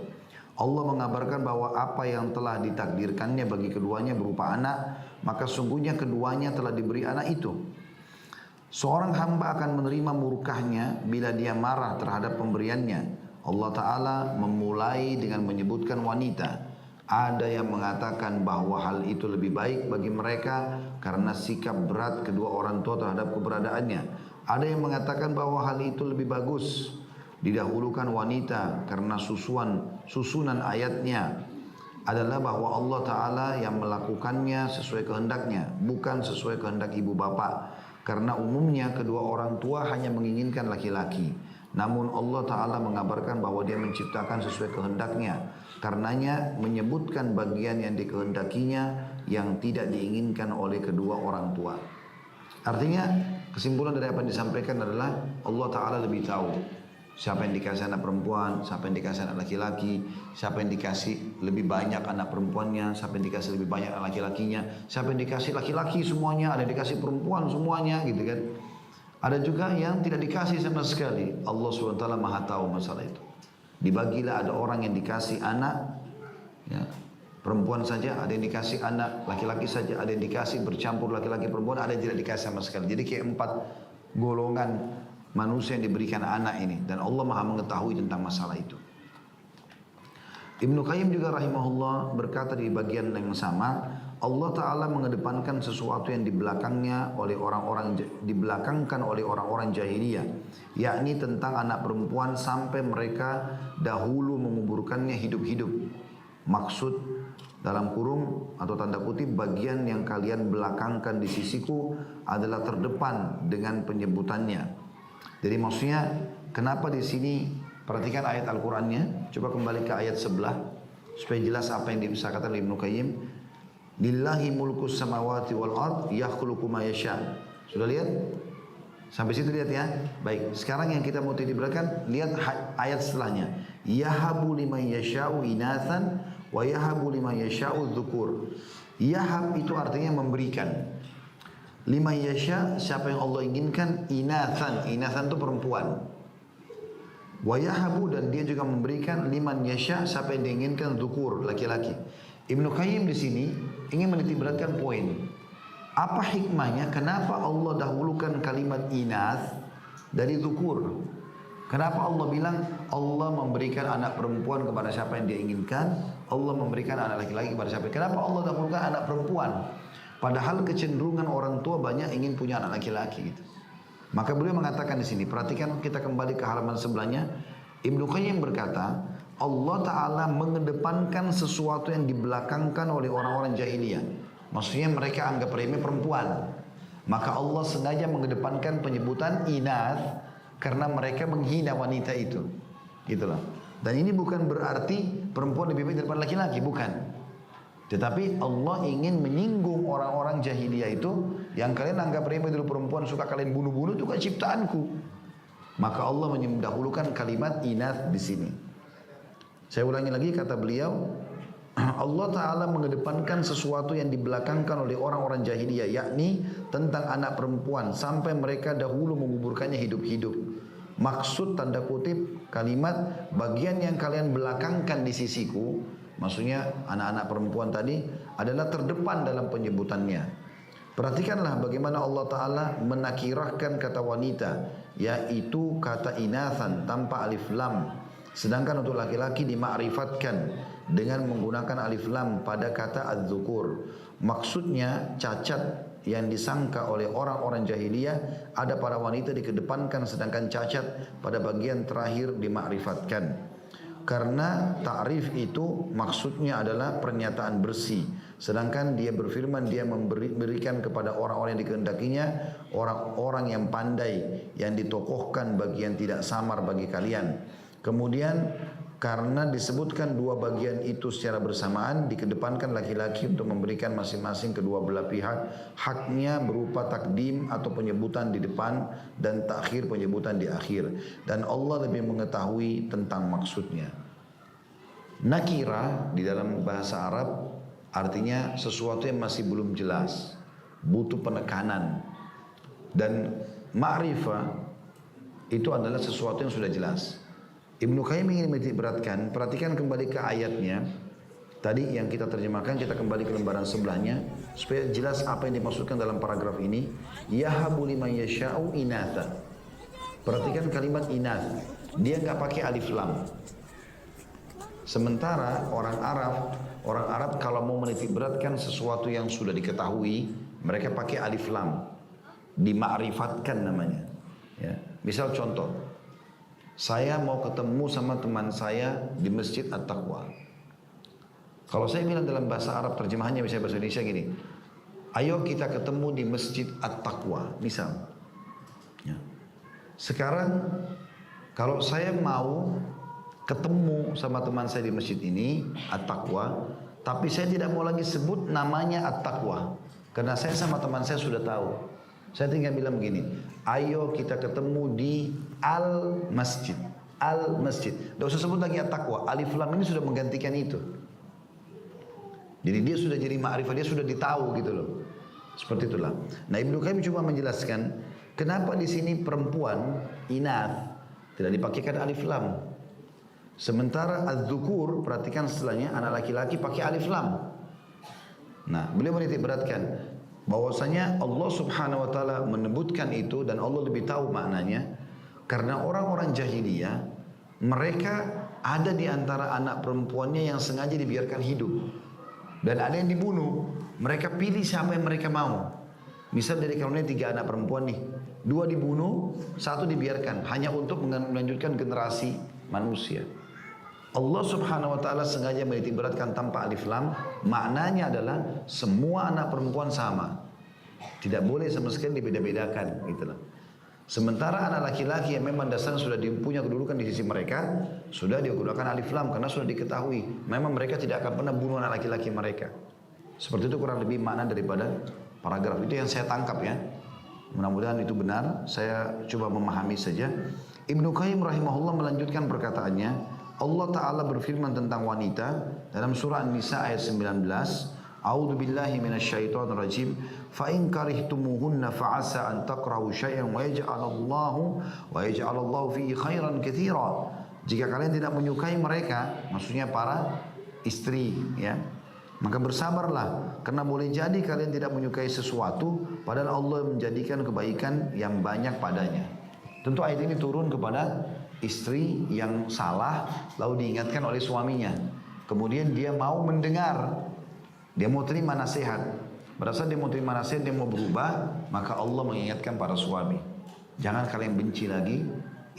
Allah mengabarkan bahwa apa yang telah ditakdirkannya bagi keduanya berupa anak, maka sungguhnya keduanya telah diberi anak itu. Seorang hamba akan menerima murkahnya bila dia marah terhadap pemberiannya. Allah Ta'ala memulai dengan menyebutkan wanita. Ada yang mengatakan bahwa hal itu lebih baik bagi mereka karena sikap berat kedua orang tua terhadap keberadaannya. Ada yang mengatakan bahwa hal itu lebih bagus didahulukan wanita karena susunan ayatnya adalah bahwa Allah Ta'ala yang melakukannya sesuai kehendaknya, bukan sesuai kehendak ibu bapak. Karena umumnya kedua orang tua hanya menginginkan laki-laki. Namun Allah Ta'ala mengabarkan bahwa dia menciptakan sesuai kehendaknya. Karenanya menyebutkan bagian yang dikehendakinya yang tidak diinginkan oleh kedua orang tua. Artinya kesimpulan dari apa yang disampaikan adalah Allah Ta'ala lebih tahu siapa yang dikasih anak perempuan, siapa yang dikasih anak laki-laki, siapa yang dikasih lebih banyak anak perempuannya, siapa yang dikasih lebih banyak anak laki-lakinya, siapa yang dikasih laki-laki semuanya, ada yang dikasih perempuan semuanya gitu kan. Ada juga yang tidak dikasih sama sekali. Allah SWT maha tahu masalah itu. Dibagilah, ada orang yang dikasih anak ya, perempuan saja, ada yang dikasih anak laki-laki saja, ada yang dikasih bercampur laki-laki perempuan, ada yang tidak dikasih sama sekali. Jadi kayak 4 golongan manusia yang diberikan anak ini, dan Allah maha mengetahui tentang masalah itu. Ibnu Qayyim juga rahimahullah berkata di bagian yang sama, Allah Ta'ala mengedepankan sesuatu yang dibelakangkan oleh orang-orang jahiliyah, yakni tentang anak perempuan sampai mereka dahulu menguburkannya hidup-hidup. Maksud dalam kurung atau tanda kutip, bagian yang kalian belakangkan di sisiku adalah terdepan dengan penyebutannya. Jadi maksudnya kenapa di sini, perhatikan ayat Al-Qur'annya, coba kembali ke ayat sebelah supaya jelas apa yang disakatakan Ibnu Qayyim. Lillahi mulkus samawati wal ard yakhluqu ma yasha. Sudah lihat? Sampai situ lihat ya. Baik, sekarang yang kita mau titipkan, lihat ayat setelahnya. Yahabu liman yasha'u inathan wa yahabu liman yasha'u dzukur. Yahab itu artinya memberikan. Liman yasha, siapa yang Allah inginkan, inathan. Inathan itu perempuan. Wa yahabu, dan dia juga memberikan liman yasha, siapa yang diinginkan, dzukur, laki-laki. Ibnu Qayyim di sini ingin menitikberatkan poin. Apa hikmahnya? Kenapa Allah dahulukan kalimat inath dari dzukur? Kenapa Allah bilang Allah memberikan anak perempuan kepada siapa yang dia inginkan, Allah memberikan anak laki-laki kepada siapa? Kenapa Allah dahulukan anak perempuan? Padahal kecenderungan orang tua banyak ingin punya anak laki-laki gitu. Maka beliau mengatakan di sini, perhatikan kita kembali ke halaman sebelahnya. Ibnu Qayyim berkata, Allah Ta'ala mengedepankan sesuatu yang dibelakangkan oleh orang-orang jahiliyah. Maksudnya mereka anggap remeh perempuan. Maka Allah sengaja mengedepankan penyebutan inath karena mereka menghina wanita itu. Gitulah. Dan ini bukan berarti perempuan lebih baik daripada laki-laki, bukan. Tetapi Allah ingin menyinggung orang-orang jahiliyah itu yang kalian anggap remeh dulu perempuan, suka kalian bunuh-bunuh, itu kan ciptaanku. Maka Allah mendahulukan kalimat inath di sini. Saya ulangi lagi kata beliau, Allah Ta'ala mengedepankan sesuatu yang dibelakangkan oleh orang-orang jahiliyah, yakni tentang anak perempuan, sampai mereka dahulu menguburkannya hidup-hidup. Maksud tanda kutip kalimat bagian yang kalian belakangkan di sisiku, maksudnya anak-anak perempuan tadi adalah terdepan dalam penyebutannya. Perhatikanlah bagaimana Allah Ta'ala menakirahkan kata wanita, yaitu kata inathan tanpa alif lam. Sedangkan untuk laki-laki dimakrifatkan dengan menggunakan alif lam pada kata az-zukur. Maksudnya cacat yang disangka oleh orang-orang jahiliyah ada pada wanita dikedepankan, sedangkan cacat pada bagian terakhir dimakrifatkan. Karena ta'rif itu maksudnya adalah pernyataan bersih. Sedangkan dia berfirman, dia memberikan kepada orang-orang yang dikehendakinya, orang-orang yang pandai, yang ditokohkan bagian tidak samar bagi kalian. Kemudian karena disebutkan dua bagian itu secara bersamaan, dikedepankan laki-laki untuk memberikan masing-masing kedua belah pihak haknya berupa takdim atau penyebutan di depan dan takhir penyebutan di akhir. Dan Allah lebih mengetahui tentang maksudnya. Nakira di dalam bahasa Arab artinya sesuatu yang masih belum jelas, butuh penekanan. Dan ma'rifah itu adalah sesuatu yang sudah jelas. Ibnu Qayyim ingin menitikberatkan, perhatikan kembali ke ayatnya. Tadi yang kita terjemahkan, kita kembali ke lembaran sebelahnya supaya jelas apa yang dimaksudkan dalam paragraf ini. Yahabu liman yasha'u inatha. Perhatikan kalimat inath. Dia nggak pakai alif lam. Sementara orang Arab kalau mau menitikberatkan sesuatu yang sudah diketahui, mereka pakai alif lam. Dimakrifatkan namanya. Ya. Misal contoh, saya mau ketemu sama teman saya di Masjid At-Taqwa. Kalau saya bilang dalam bahasa Arab, terjemahannya bisa bahasa Indonesia gini, ayo kita ketemu di Masjid At-Taqwa, misal. Ya. Sekarang, kalau saya mau ketemu sama teman saya di masjid ini, At-Taqwa, tapi saya tidak mau lagi sebut namanya At-Taqwa, karena saya sama teman saya sudah tahu. Saya tinggal bilang begini, ayo kita ketemu di Al-Masjid. Al-Masjid. Tidak usah sebut lagi At-Taqwa. Alif Lam ini sudah menggantikan itu. Jadi dia sudah jadi ma'rifah, dia sudah ditahu gitu loh. Seperti itulah. Nah Ibnu Qayyim coba menjelaskan, kenapa di sini perempuan, inath, tidak dipakaikan alif lam. Sementara az-zukur, perhatikan setelahnya, anak laki-laki pakai alif lam. Nah beliau menitikberatkan bahwasanya Allah Subhanahu wa taala menyebutkan itu dan Allah lebih tahu maknanya karena orang-orang jahiliyah mereka ada di antara anak perempuannya yang sengaja dibiarkan hidup dan ada yang dibunuh. Mereka pilih siapa yang mereka mau. Misal dari kaumnya 3 anak perempuan nih, 2 dibunuh, 1 dibiarkan hanya untuk melanjutkan generasi manusia. Allah Subhanahu wa taala sengaja menitikberatkan tanpa alif lam, maknanya adalah semua anak perempuan sama. Tidak boleh sama sekali dibeda-bedakan gitu loh. Sementara anak laki-laki yang memang dasarnya sudah punya kedudukan di sisi mereka, sudah digunakan alif lam karena sudah diketahui memang mereka tidak akan pernah bunuh anak laki-laki mereka. Seperti itu kurang lebih makna daripada paragraf itu yang saya tangkap ya. Mudah-mudahan itu benar, saya coba memahami saja. Ibnu Qayyim rahimahullah melanjutkan perkataannya. Allah Ta'ala berfirman tentang wanita dalam surah An-Nisa ayat 19. A'udzu billahi minasyaitonir rajim. Fa in karihtumuhunna fa'asa an takrahu syai'an wa yaj'alallahu fihi khairan katsira. Jika kalian tidak menyukai mereka, maksudnya para istri ya, maka bersabarlah karena boleh jadi kalian tidak menyukai sesuatu padahal Allah menjadikan kebaikan yang banyak padanya. Tentu ayat ini turun kepada istri yang salah lalu diingatkan oleh suaminya. Kemudian dia mau mendengar, dia mau terima nasihat. Pada saat dia mau terima nasihat, dia mau berubah, maka Allah mengingatkan para suami, jangan kalian benci lagi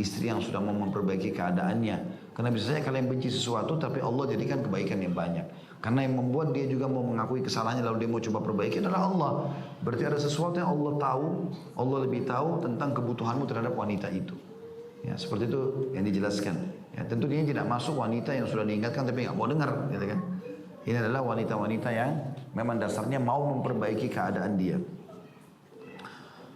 istri yang sudah mau memperbaiki keadaannya. Karena bisa saja kalian benci sesuatu tapi Allah jadikan kebaikan yang banyak. Karena yang membuat dia juga mau mengakui kesalahannya lalu dia mau coba perbaiki adalah Allah. Berarti ada sesuatu yang Allah tahu, Allah lebih tahu tentang kebutuhanmu terhadap wanita itu. Ya, seperti itu yang dijelaskan. Ya, tentu dia tidak masuk wanita yang sudah diingatkan tapi nggak mau dengar, gitu kan? Ini adalah wanita-wanita yang memang dasarnya mau memperbaiki keadaan dia.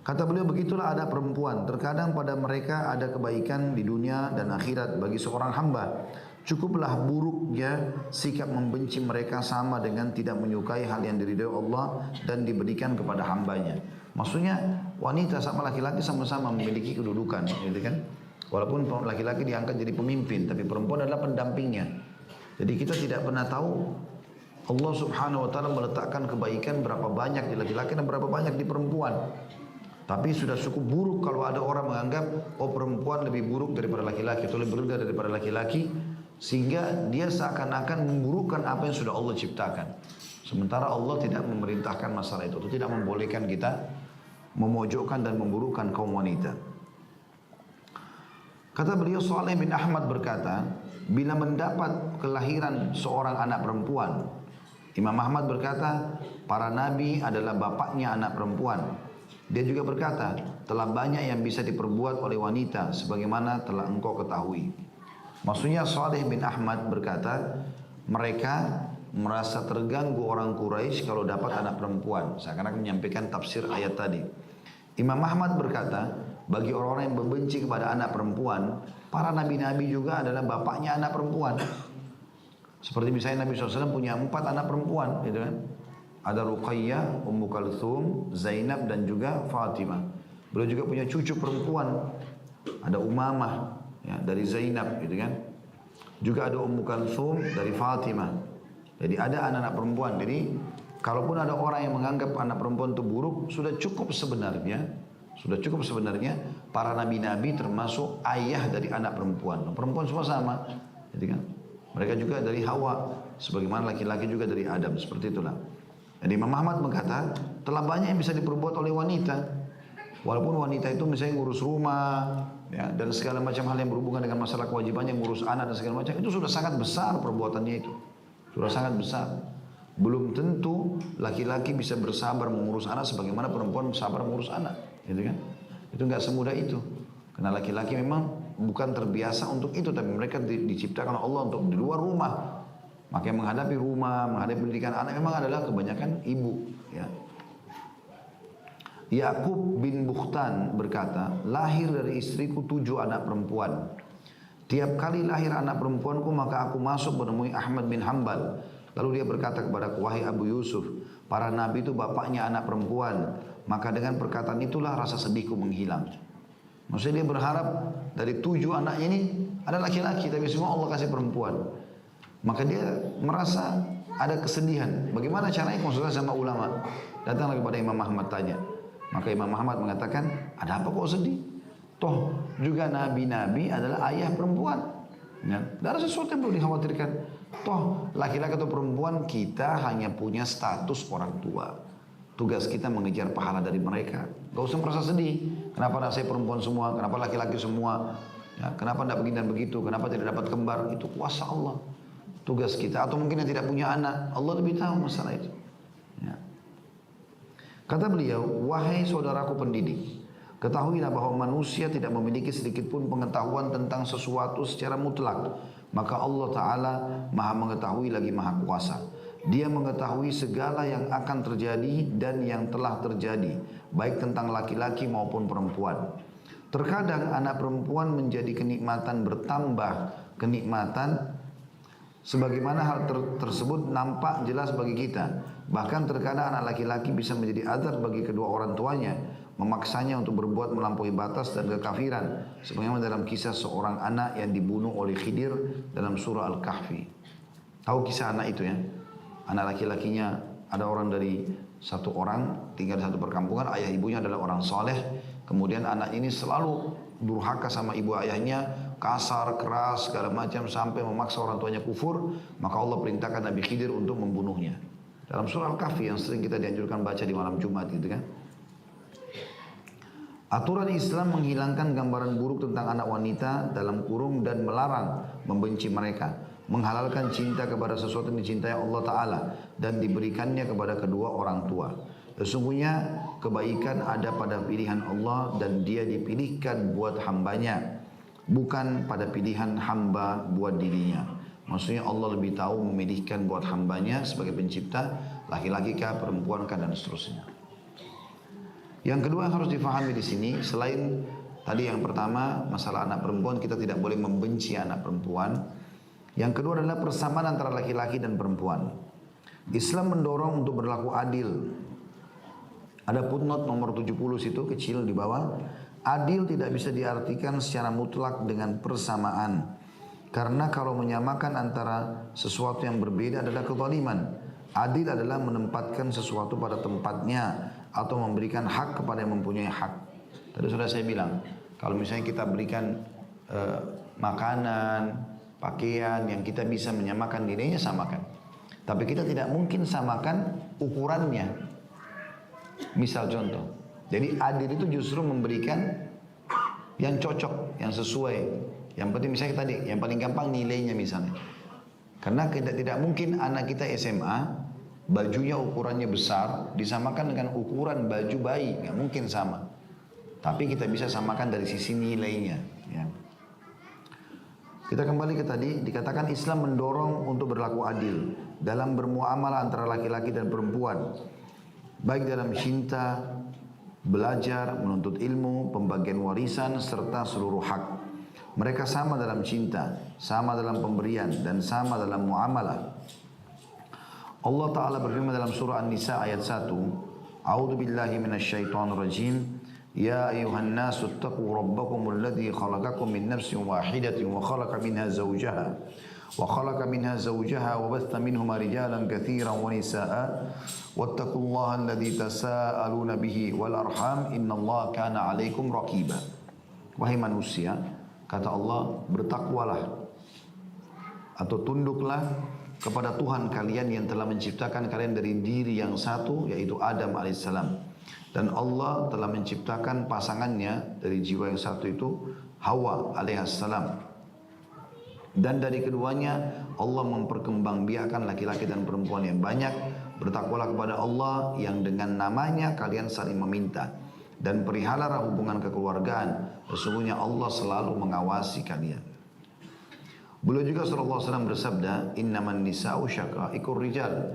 Kata beliau, begitulah ada perempuan. Terkadang pada mereka ada kebaikan di dunia dan akhirat bagi seorang hamba. Cukuplah buruknya sikap membenci mereka sama dengan tidak menyukai hal yang diridhoi Allah dan diberikan kepada hambanya. Maksudnya wanita sama laki-laki sama-sama memiliki kedudukan, gitu kan? Walaupun laki-laki diangkat jadi pemimpin, tapi perempuan adalah pendampingnya. Jadi kita tidak pernah tahu Allah Subhanahu wa taala meletakkan kebaikan berapa banyak di laki-laki dan berapa banyak di perempuan. Tapi sudah cukup buruk kalau ada orang menganggap perempuan lebih buruk daripada laki-laki atau lebih rendah daripada laki-laki, sehingga dia seakan-akan memburukkan apa yang sudah Allah ciptakan. Sementara Allah tidak memerintahkan masalah itu tidak membolehkan kita memojokkan dan memburukkan kaum wanita. Kata beliau, Saleh bin Ahmad berkata, bila mendapat kelahiran seorang anak perempuan, Imam Ahmad berkata, para nabi adalah bapaknya anak perempuan. Dia juga berkata, telah banyak yang bisa diperbuat oleh wanita sebagaimana telah engkau ketahui. Maksudnya Saleh bin Ahmad berkata, mereka merasa terganggu orang Quraisy kalau dapat anak perempuan. Seakan-akan menyampaikan tafsir ayat tadi. Imam Ahmad berkata, bagi orang-orang yang membenci kepada anak perempuan, para nabi-nabi juga adalah bapaknya anak perempuan. Seperti misalnya Nabi SAW punya 4 anak perempuan, gitu kan? Ada Ruqayyah, Ummu Kalthum, Zainab dan juga Fatimah. Beliau juga punya cucu perempuan. Ada Umamah ya, dari Zainab, gitu kan. Juga ada Ummu Kalthum dari Fatimah. Jadi ada anak-anak perempuan. Jadi kalaupun ada orang yang menganggap anak perempuan itu buruk, sudah cukup sebenarnya para nabi-nabi termasuk ayah dari anak perempuan. Perempuan semua sama, gitu kan. Mereka juga dari Hawa, sebagaimana laki-laki juga dari Adam, seperti itulah. Jadi Imam Ahmad berkata, telah banyak yang bisa diperbuat oleh wanita. Walaupun wanita itu misalnya ngurus rumah, ya, dan segala macam hal yang berhubungan dengan masalah kewajibannya, ngurus anak dan segala macam, itu sudah sangat besar perbuatannya itu. Sudah sangat besar. Belum tentu laki-laki bisa bersabar mengurus anak sebagaimana perempuan bersabar mengurus anak, gitu kan? Itu nggak semudah itu. Karena laki-laki memang bukan terbiasa untuk itu, tapi mereka diciptakan Allah untuk di luar rumah. Maka yang menghadapi rumah, menghadapi pendidikan anak memang adalah kebanyakan ibu. Ya. Yakub bin Bukhtan berkata, lahir dari istriku 7 anak perempuan. Tiap kali lahir anak perempuanku maka aku masuk menemui Ahmad bin Hanbal. Lalu dia berkata kepadaku, wahai Abu Yusuf, para nabi itu bapaknya anak perempuan. Maka dengan perkataan itulah rasa sedihku menghilang. Maksudnya dia berharap dari 7 anaknya ini ada laki-laki, tapi semua Allah kasih perempuan. Maka dia merasa ada kesedihan. Bagaimana caranya konsultasi sama ulama? Datanglah kepada Imam Ahmad tanya. Maka Imam Ahmad mengatakan, ada apa kok sedih? Toh juga nabi-nabi adalah ayah perempuan. Ya, tidak ada sesuatu yang perlu dikhawatirkan. Toh laki-laki atau perempuan kita hanya punya status orang tua. Tugas kita mengejar pahala dari mereka. Gak usah merasa sedih. Kenapa anak saya perempuan semua? Kenapa laki-laki semua? Ya, kenapa tidak begini dan begitu? Kenapa tidak dapat kembar? Itu kuasa Allah. Tugas kita, atau mungkin yang tidak punya anak, Allah lebih tahu masalah itu. Ya. Kata beliau, wahai saudaraku pendidik, ketahuilah bahwa manusia tidak memiliki sedikit pun pengetahuan tentang sesuatu secara mutlak. Maka Allah Ta'ala maha mengetahui lagi maha kuasa. Dia mengetahui segala yang akan terjadi dan yang telah terjadi, baik tentang laki-laki maupun perempuan. Terkadang anak perempuan menjadi kenikmatan bertambah kenikmatan, sebagaimana hal tersebut nampak jelas bagi kita. Bahkan terkadang anak laki-laki bisa menjadi azab bagi kedua orang tuanya, memaksanya untuk berbuat melampaui batas dan kekafiran. Sebagaimana dalam kisah seorang anak yang dibunuh oleh Khidir dalam surah Al-Kahfi. Tahu kisah anak itu ya? Anak laki-lakinya ada orang dari satu orang tinggal di satu perkampungan, ayah ibunya adalah orang soleh. Kemudian anak ini selalu durhaka sama ibu ayahnya, kasar, keras, segala macam sampai memaksa orang tuanya kufur. Maka Allah perintahkan Nabi Khidir untuk membunuhnya. Dalam surah Al-Kahfi yang sering kita dianjurkan baca di malam Jumat gitu kan. Aturan Islam menghilangkan gambaran buruk tentang anak wanita dalam kurung dan melarang membenci mereka, menghalalkan cinta kepada sesuatu yang dicintai Allah Ta'ala dan diberikannya kepada kedua orang tua. Sesungguhnya kebaikan ada pada pilihan Allah dan dia dipilihkan buat hambanya, bukan pada pilihan hamba buat dirinya. Maksudnya Allah lebih tahu memilihkan buat hambanya sebagai pencipta, laki-laki kah, perempuan kah, dan seterusnya. Yang kedua yang harus difahami di sini, selain tadi yang pertama masalah anak perempuan, kita tidak boleh membenci anak perempuan. Yang kedua adalah persamaan antara laki-laki dan perempuan. Islam mendorong untuk berlaku adil. Ada footnote nomor 70 situ kecil di bawah. Adil tidak bisa diartikan secara mutlak dengan persamaan. Karena kalau menyamakan antara sesuatu yang berbeda adalah kezaliman. Adil adalah menempatkan sesuatu pada tempatnya atau memberikan hak kepada yang mempunyai hak. Tadi sudah saya bilang, kalau misalnya kita berikan makanan, pakaian yang kita bisa menyamakan nilainya, samakan. Tapi kita tidak mungkin samakan ukurannya. Misal contoh, jadi adil itu justru memberikan yang cocok, yang sesuai. Yang penting misalnya tadi, yang paling gampang nilainya misalnya. Karena tidak mungkin anak kita SMA bajunya ukurannya besar disamakan dengan ukuran baju bayi, nggak mungkin sama. Tapi kita bisa samakan dari sisi nilainya. Ya. Kita kembali ke tadi, dikatakan Islam mendorong untuk berlaku adil dalam bermuamalah antara laki-laki dan perempuan, baik dalam cinta, belajar, menuntut ilmu, pembagian warisan, serta seluruh hak. Mereka sama dalam cinta, sama dalam pemberian, dan sama dalam muamalah. Allah Ta'ala berfirman dalam surah An-Nisa ayat 1, A'udzu billahi minasyaitonir rajim. Ya ayuhan nasu ittaqu rabbakumul ladzi khalaqakum min nafsin wahidatin wa khalaqa minha zawjaha wa batha minhuma rijalan katsiran wa nisaa'a wattaqullaha alladzi tasaaluna bihi wal arham innallaha kana 'alaikum raqiba. Wahai manusia, kata Allah, bertakwalah atau tunduklah kepada Tuhan kalian yang telah menciptakan kalian dari diri yang satu, yaitu Adam alaihissalam. Dan Allah telah menciptakan pasangannya dari jiwa yang satu itu, Hawa alaihissalam. Dan dari keduanya Allah memperkembangbiakan laki-laki dan perempuan yang banyak. Bertakwalah kepada Allah yang dengan namanya kalian saling meminta. Dan perihalalah hubungan kekeluargaan. Sesungguhnya Allah selalu mengawasi kalian. Beliau juga SAW bersabda, Innaman nisa'u syaqa'iqur rijal.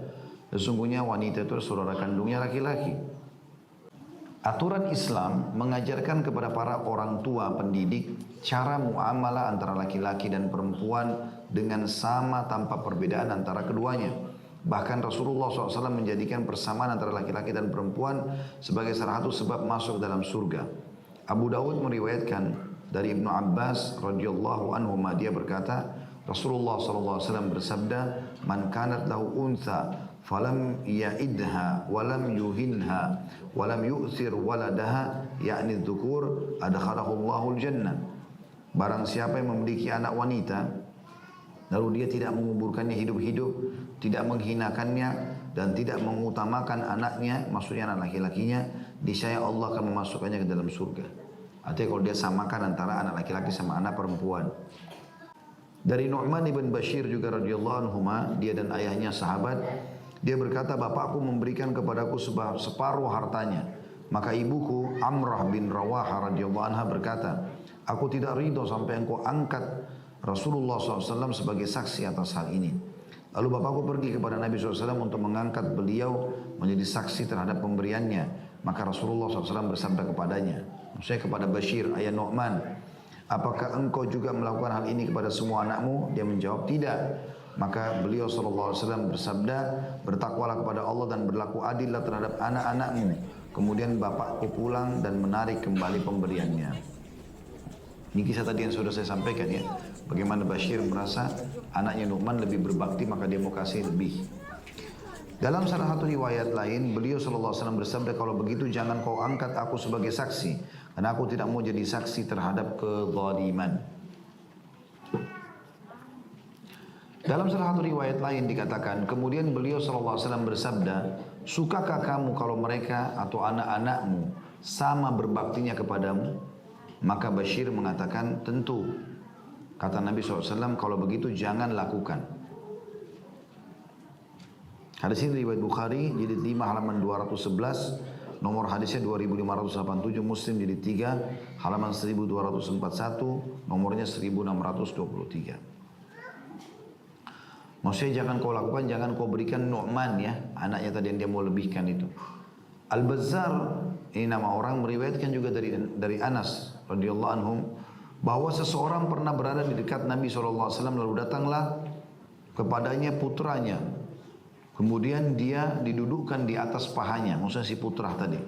Sesungguhnya wanita itu saudara kandungnya laki-laki. Aturan Islam mengajarkan kepada para orang tua pendidik cara muamalah antara laki-laki dan perempuan dengan sama tanpa perbedaan antara keduanya. Bahkan Rasulullah SAW menjadikan persamaan antara laki-laki dan perempuan sebagai salah satu sebab masuk dalam surga. Abu Dawud meriwayatkan dari Ibnu Abbas radhiyallahu anhu, dia berkata, Rasulullah SAW bersabda, Man kanat lahu untha falam ya'idha walam yuhinha walam yu'thir waladaha ya'ni dhukur adkhalahu Allahul jannah. Barang siapa yang memiliki anak wanita lalu dia tidak menguburkannya hidup-hidup, tidak menghinakannya dan tidak mengutamakan anaknya, maksudnya anak laki-lakinya, niscaya Allah akan memasukkannya ke dalam surga. Artinya kalau dia samakan antara anak laki-laki sama anak perempuan. Dari Nu'man ibn Bashir juga radhiyallahu anhu, dia dan ayahnya sahabat, dia berkata, bapakku memberikan kepadaku separuh hartanya. Maka ibuku Amrah bin Rawaha radhiyallahu anha berkata, aku tidak ridho sampai engkau angkat Rasulullah SAW sebagai saksi atas hal ini. Lalu bapakku pergi kepada Nabi SAW untuk mengangkat beliau menjadi saksi terhadap pemberiannya. Maka Rasulullah SAW bersabda kepadanya, maksudnya kepada Bashir, ayah Nu'man, apakah engkau juga melakukan hal ini kepada semua anakmu? Dia menjawab, tidak. Maka beliau SAW bersabda, bertakwalah kepada Allah dan berlaku adillah terhadap anak-anakmu. Kemudian bapakku pulang dan menarik kembali pemberiannya. Ini kisah tadi yang sudah saya sampaikan ya. Bagaimana Bashir merasa anaknya Nu'man lebih berbakti, maka dia mau kasih lebih. Dalam salah satu riwayat lain, beliau SAW bersabda, kalau begitu jangan kau angkat aku sebagai saksi, karena aku tidak mau jadi saksi terhadap kezaliman. Dalam salah satu riwayat lain dikatakan, kemudian beliau SAW bersabda, sukakah kamu kalau mereka atau anak-anakmu sama berbaktinya kepadamu? Maka Bashir mengatakan, tentu. Kata Nabi SAW, kalau begitu jangan lakukan. Hadis ini riwayat Bukhari, jilid 5 halaman 211, nomor hadisnya 2587, Muslim jilid 3 halaman 1241, nomornya 1623. Maksudnya jangan kau lakukan, jangan kau berikan Nu'man ya, anaknya tadi yang dia mau lebihkan itu. Al-Bazzar, ini nama orang, meriwayatkan juga dari Anas radhiyallahu anhum, bahwa seseorang pernah berada di dekat Nabi SAW, lalu datanglah kepadanya putranya. Kemudian dia didudukkan di atas pahanya, maksudnya si putra tadi.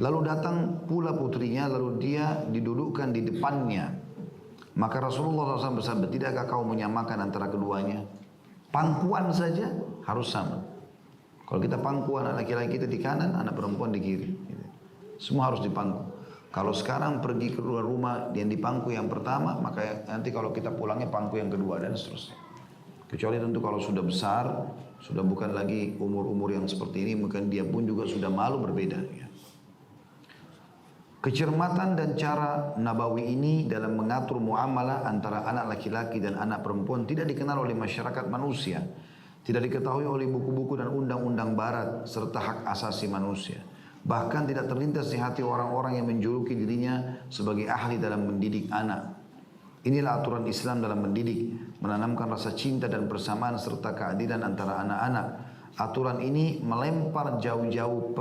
Lalu datang pula putrinya, lalu dia didudukkan di depannya. Maka Rasulullah SAW bersabda, tidakkah kau menyamakan antara keduanya? Pangkuan saja harus sama. Kalau kita pangkuan, anak laki-laki kita di kanan, anak perempuan di kiri. Semua harus dipangku. Kalau sekarang pergi ke luar rumah yang dipangku yang pertama, maka nanti kalau kita pulangnya pangku yang kedua dan seterusnya. Kecuali tentu kalau sudah besar, sudah bukan lagi umur-umur yang seperti ini, mungkin dia pun juga sudah malu berbeda. Ya. Kecermatan dan cara Nabawi ini dalam mengatur muamalah antara anak laki-laki dan anak perempuan tidak dikenal oleh masyarakat manusia. Tidak diketahui oleh buku-buku dan undang-undang barat serta hak asasi manusia. Bahkan tidak terlintas di hati orang-orang yang menjuluki dirinya sebagai ahli dalam mendidik anak. Inilah aturan Islam dalam mendidik, menanamkan rasa cinta dan persamaan serta keadilan antara anak-anak. Aturan ini melempar jauh-jauh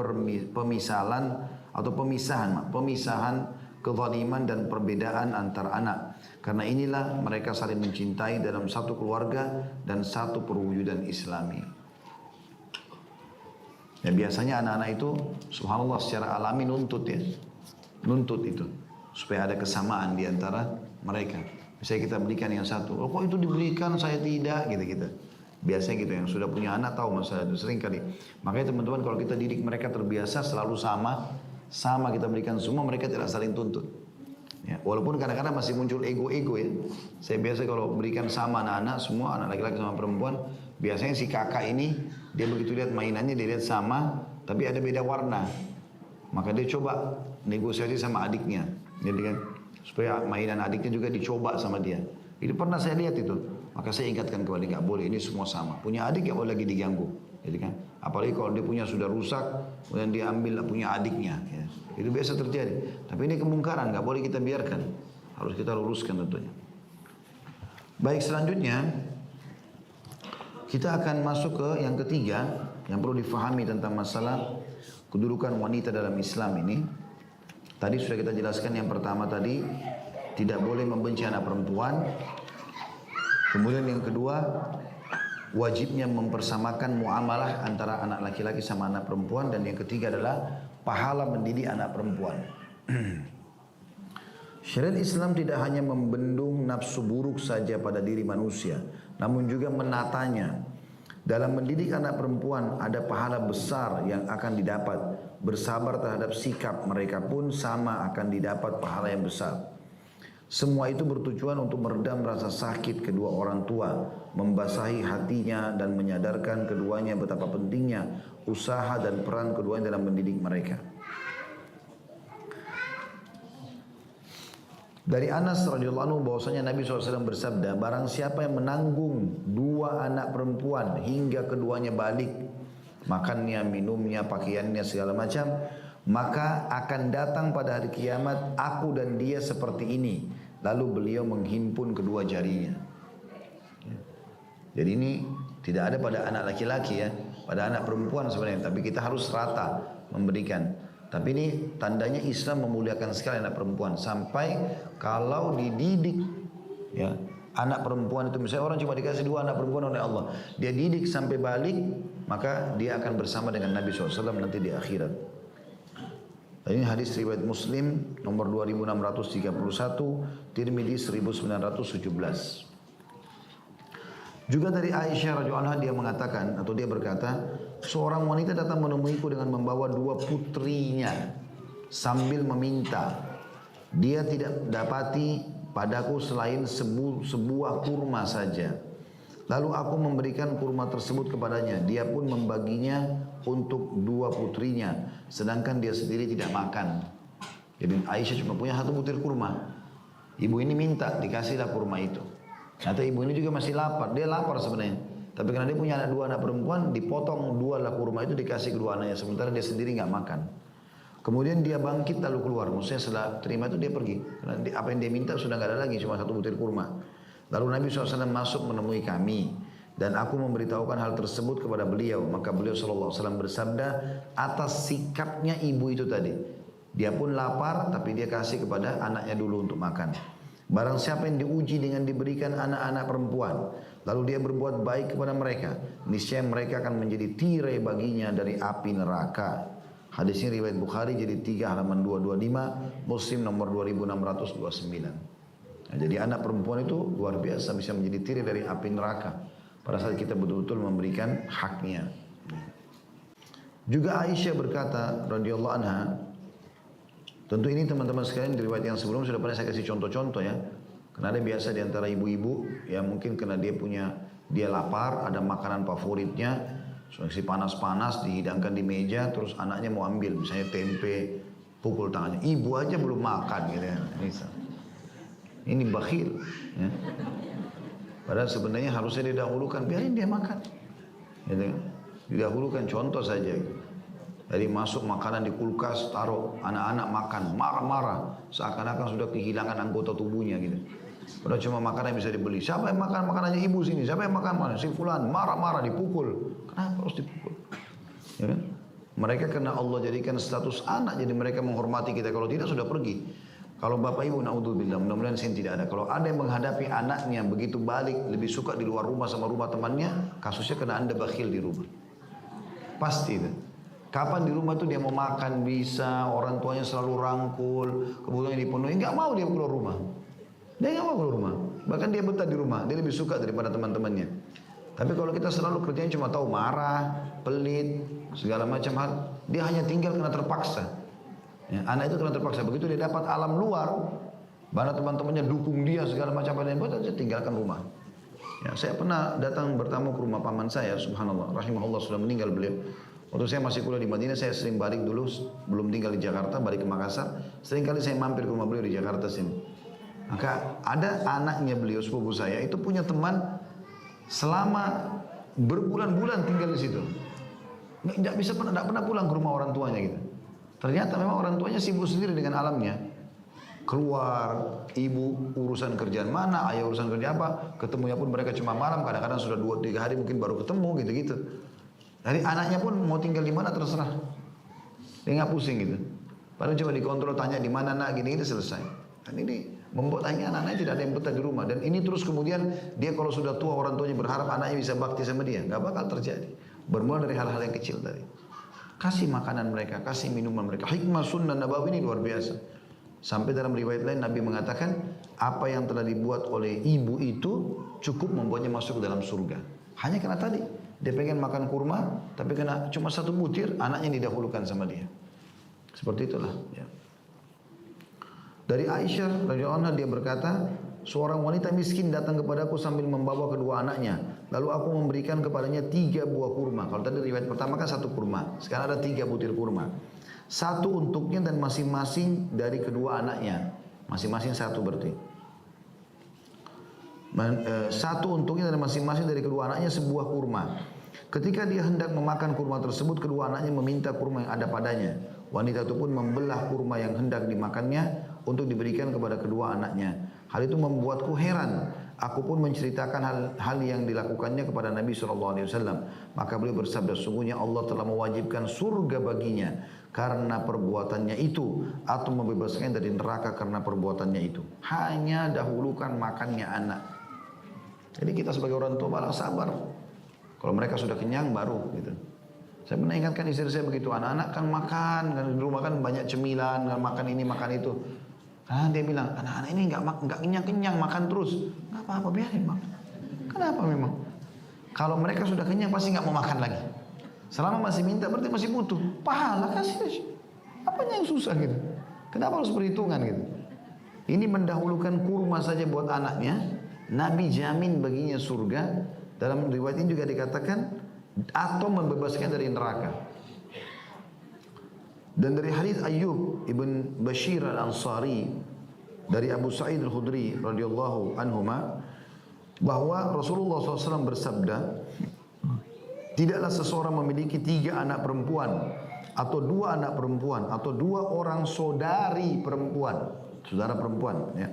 pemisahan kezaliman dan perbedaan antar anak. Karena inilah mereka saling mencintai dalam satu keluarga dan satu perwujudan Islami. Dan biasanya anak-anak itu subhanallah secara alami nuntut itu supaya ada kesamaan di antara mereka. Misalnya kita berikan yang satu, oh kok itu diberikan saya tidak, gitu. Biasanya gitu, yang sudah punya anak tahu masalah itu sering kali. Makanya teman-teman kalau kita didik mereka terbiasa selalu sama kita berikan semua, mereka tidak saling tuntut. Ya, walaupun kadang-kadang masih muncul ego-ego ya. Saya biasa kalau berikan sama anak-anak semua, anak laki-laki sama perempuan, biasanya si kakak ini dia begitu lihat mainannya dia lihat sama, tapi ada beda warna. Maka dia coba negosiasi sama adiknya, jadi kan supaya mainan adiknya juga dicoba sama dia. Itu pernah saya lihat itu. Maka saya ingatkan kepada dia, nggak boleh, ini semua sama. Punya adik nggak boleh lagi diganggu, jadi kan. Apalagi kalau dia punya sudah rusak, kemudian dia ambil punya adiknya. Ya. Itu biasa terjadi. Tapi ini kemungkaran, nggak boleh kita biarkan. Harus kita luruskan tentunya. Baik, selanjutnya kita akan masuk ke yang ketiga yang perlu difahami tentang masalah kedudukan wanita dalam Islam ini. Tadi sudah kita jelaskan yang pertama tadi, tidak boleh membenci anak perempuan. Kemudian yang kedua, wajibnya mempersamakan muamalah antara anak laki-laki sama anak perempuan. Dan yang ketiga adalah pahala mendidik anak perempuan. Syariat Islam tidak hanya membendung nafsu buruk saja pada diri manusia, namun juga menatanya. Dalam mendidik anak perempuan ada pahala besar yang akan didapat. Bersabar terhadap sikap mereka pun sama akan didapat pahala yang besar. Semua itu bertujuan untuk meredam rasa sakit kedua orang tua, membasahi hatinya dan menyadarkan keduanya betapa pentingnya usaha dan peran keduanya dalam mendidik mereka. Dari Anas radhiyallahu anhu bahwasanya Nabi SAW bersabda, barang siapa yang menanggung dua anak perempuan hingga keduanya balik, makannya, minumnya, pakaiannya, segala macam, maka akan datang pada hari kiamat aku dan dia seperti ini. Lalu beliau menghimpun kedua jarinya. Jadi ini tidak ada pada anak laki-laki ya, pada anak perempuan sebenarnya. Tapi kita harus rata memberikan. Tapi ini tandanya Islam memuliakan sekali anak perempuan. Sampai kalau dididik ya, anak perempuan itu misalnya orang cuma dikasih dua anak perempuan oleh Allah, dia didik sampai balik, maka dia akan bersama dengan Nabi SAW nanti di akhirat. Dan ini hadis riwayat Muslim nomor 2631, Tirmidzi 1917. Juga dari Aisyah radhiyallahu anha dia mengatakan atau dia berkata, seorang wanita datang menemuiku dengan membawa dua putrinya sambil meminta. Dia tidak dapati padaku selain sebuah kurma saja. Lalu aku memberikan kurma tersebut kepadanya. Dia pun membaginya untuk 2 putrinya, sedangkan dia sendiri tidak makan. Jadi Aisyah cuma punya 1 butir kurma. Ibu ini minta, dikasihlah kurma itu. Ternyata ibu ini juga masih lapar. Dia lapar sebenarnya. Tapi karena dia punya 2 anak perempuan, dipotong 2 lah kurma itu dikasih kedua anaknya. Sementara dia sendiri nggak makan. Kemudian dia bangkit lalu keluar. Maksudnya setelah terima itu dia pergi. Karena apa yang dia minta sudah nggak ada lagi, cuma 1 butir kurma. Lalu Nabi SAW masuk menemui kami. Dan aku memberitahukan hal tersebut kepada beliau. Maka beliau SAW bersabda atas sikapnya ibu itu tadi. Dia pun lapar tapi dia kasih kepada anaknya dulu untuk makan. Barang siapa yang diuji dengan diberikan anak-anak perempuan, lalu dia berbuat baik kepada mereka, niscaya mereka akan menjadi tirai baginya dari api neraka. Hadis ini riwayat Bukhari jadi 3 halaman 225, Muslim nomor 2629. Nah, jadi anak perempuan itu luar biasa bisa menjadi tirai dari api neraka pada saat kita betul-betul memberikan haknya. Juga Aisyah berkata radhiyallahu anha, tentu ini teman-teman sekalian di riwayat yang sebelum sudah pernah saya kasih contoh-contoh ya. Karena ada biasa di antara ibu-ibu yang mungkin karena dia lapar, ada makanan favoritnya, si panas-panas dihidangkan di meja, terus anaknya mau ambil, misalnya tempe, pukul tangannya. Ibu aja belum makan gitu ya. Ini bakhil. Ya. Padahal sebenarnya harusnya didahulukan, biarin dia makan. Gitu. Didahulukan contoh saja. Jadi masuk makanan di kulkas, taruh anak-anak makan, marah-marah, seakan-akan sudah kehilangan anggota tubuhnya gitu. Padahal cuma makanan yang bisa dibeli. Siapa yang makan makanannya ibu sini? Siapa yang makan mana? Si fulan marah-marah dipukul. Kenapa harus dipukul? Ya kan? Mereka karena Allah jadikan status anak, jadi mereka menghormati kita. Kalau tidak sudah pergi. Kalau bapak ibu naudzubillah, mudah-mudahan sini tidak ada. Kalau ada yang menghadapi anaknya begitu balik, lebih suka di luar rumah sama rumah temannya, kasusnya kena anda bakhil di rumah. Pasti itu. Kapan di rumah itu dia mau makan bisa, orang tuanya selalu rangkul, kebutuhannya dipenuhi, nggak mau dia keluar rumah. Dia nggak mau keluar rumah. Bahkan dia betah di rumah, dia lebih suka daripada teman-temannya. Tapi kalau kita selalu kerjanya cuma tahu marah, pelit, segala macam hal, dia hanya tinggal karena terpaksa. Ya, anak itu karena terpaksa. Begitu dia dapat alam luar, mana teman-temannya dukung dia segala macam hal yang buat, dia tinggalkan rumah. Ya, saya pernah datang bertamu ke rumah paman saya, subhanallah, rahimahullah sudah meninggal beliau. Waktu saya masih kuliah di Madinah, saya sering balik dulu, belum tinggal di Jakarta, balik ke Makassar. Sering kali saya mampir ke rumah beliau di Jakarta sini. Maka ada anaknya beliau, sepupu saya, itu punya teman selama berbulan-bulan tinggal di situ. Nggak pernah pulang ke rumah orang tuanya gitu. Ternyata memang orang tuanya sibuk sendiri dengan alamnya. Keluar, ibu urusan kerjaan mana, ayah urusan kerja apa. Ketemunya pun mereka cuma malam, kadang-kadang sudah 2-3 hari mungkin baru ketemu gitu-gitu. Jadi anaknya pun mau tinggal di mana terserah. Dia nggak pusing gitu. Padahal coba dikontrol, tanya di mana nak, gini itu selesai. Dan ini membuat anak-anaknya tidak ada yang betah di rumah. Dan ini terus kemudian dia kalau sudah tua orang tuanya berharap anaknya bisa bakti sama dia. Nggak bakal terjadi. Bermula dari hal-hal yang kecil tadi. Kasih makanan mereka, kasih minuman mereka. Hikmah sunnah nabawi ini luar biasa. Sampai dalam riwayat lain Nabi mengatakan apa yang telah dibuat oleh ibu itu cukup membuatnya masuk ke dalam surga. Hanya karena tadi dia pengen makan kurma, tapi kena cuma 1 butir, anaknya didahulukan sama dia. Seperti itulah. Ya. Dari Aisyah radhiyallahu anha dia berkata, seorang wanita miskin datang kepadaku sambil membawa kedua anaknya. Lalu aku memberikan kepadanya 3 buah kurma. Kalau tadi riwayat pertama kan 1 kurma, sekarang ada 3 butir kurma. 1 untuknya dan masing-masing dari kedua anaknya. Masing-masing 1 berarti. 1 untuknya dan masing-masing dari kedua anaknya sebuah kurma. Ketika dia hendak memakan kurma tersebut, kedua anaknya meminta kurma yang ada padanya. Wanita itu pun membelah kurma yang hendak dimakannya untuk diberikan kepada kedua anaknya. Hal itu membuatku heran. Aku pun menceritakan hal yang dilakukannya kepada Nabi SAW. Maka beliau bersabda, sungguhnya Allah telah mewajibkan surga baginya karena perbuatannya itu, atau membebaskan dari neraka karena perbuatannya itu. Hanya dahulukan makannya anak. Jadi kita sebagai orang tua malah sabar. Kalau mereka sudah kenyang baru gitu. Saya pernah ingatkan istri saya begitu, anak-anak kan makan, kan di rumah kan banyak cemilan, kan makan ini makan itu. Nah dia bilang, anak-anak ini nggak kenyang-kenyang makan terus. Nggak apa-apa, biarin makan. Kenapa memang? Kalau mereka sudah kenyang pasti nggak mau makan lagi. Selama masih minta berarti masih butuh. Pahala kasih. Apanya yang susah gitu? Kenapa harus perhitungan gitu? Ini mendahulukan kurma saja buat anaknya. Nabi jamin baginya surga. Dalam riwayat ini juga dikatakan atau membebaskan dari neraka. Dan dari hadis Ayyub ibn Bashir al-Ansari dari Abu Sa'id al-Khudri radhiyallahu anhuma bahwa Rasulullah SAW bersabda, tidaklah seseorang memiliki 3 anak perempuan atau 2 anak perempuan atau 2 orang saudari perempuan, saudara perempuan, ya.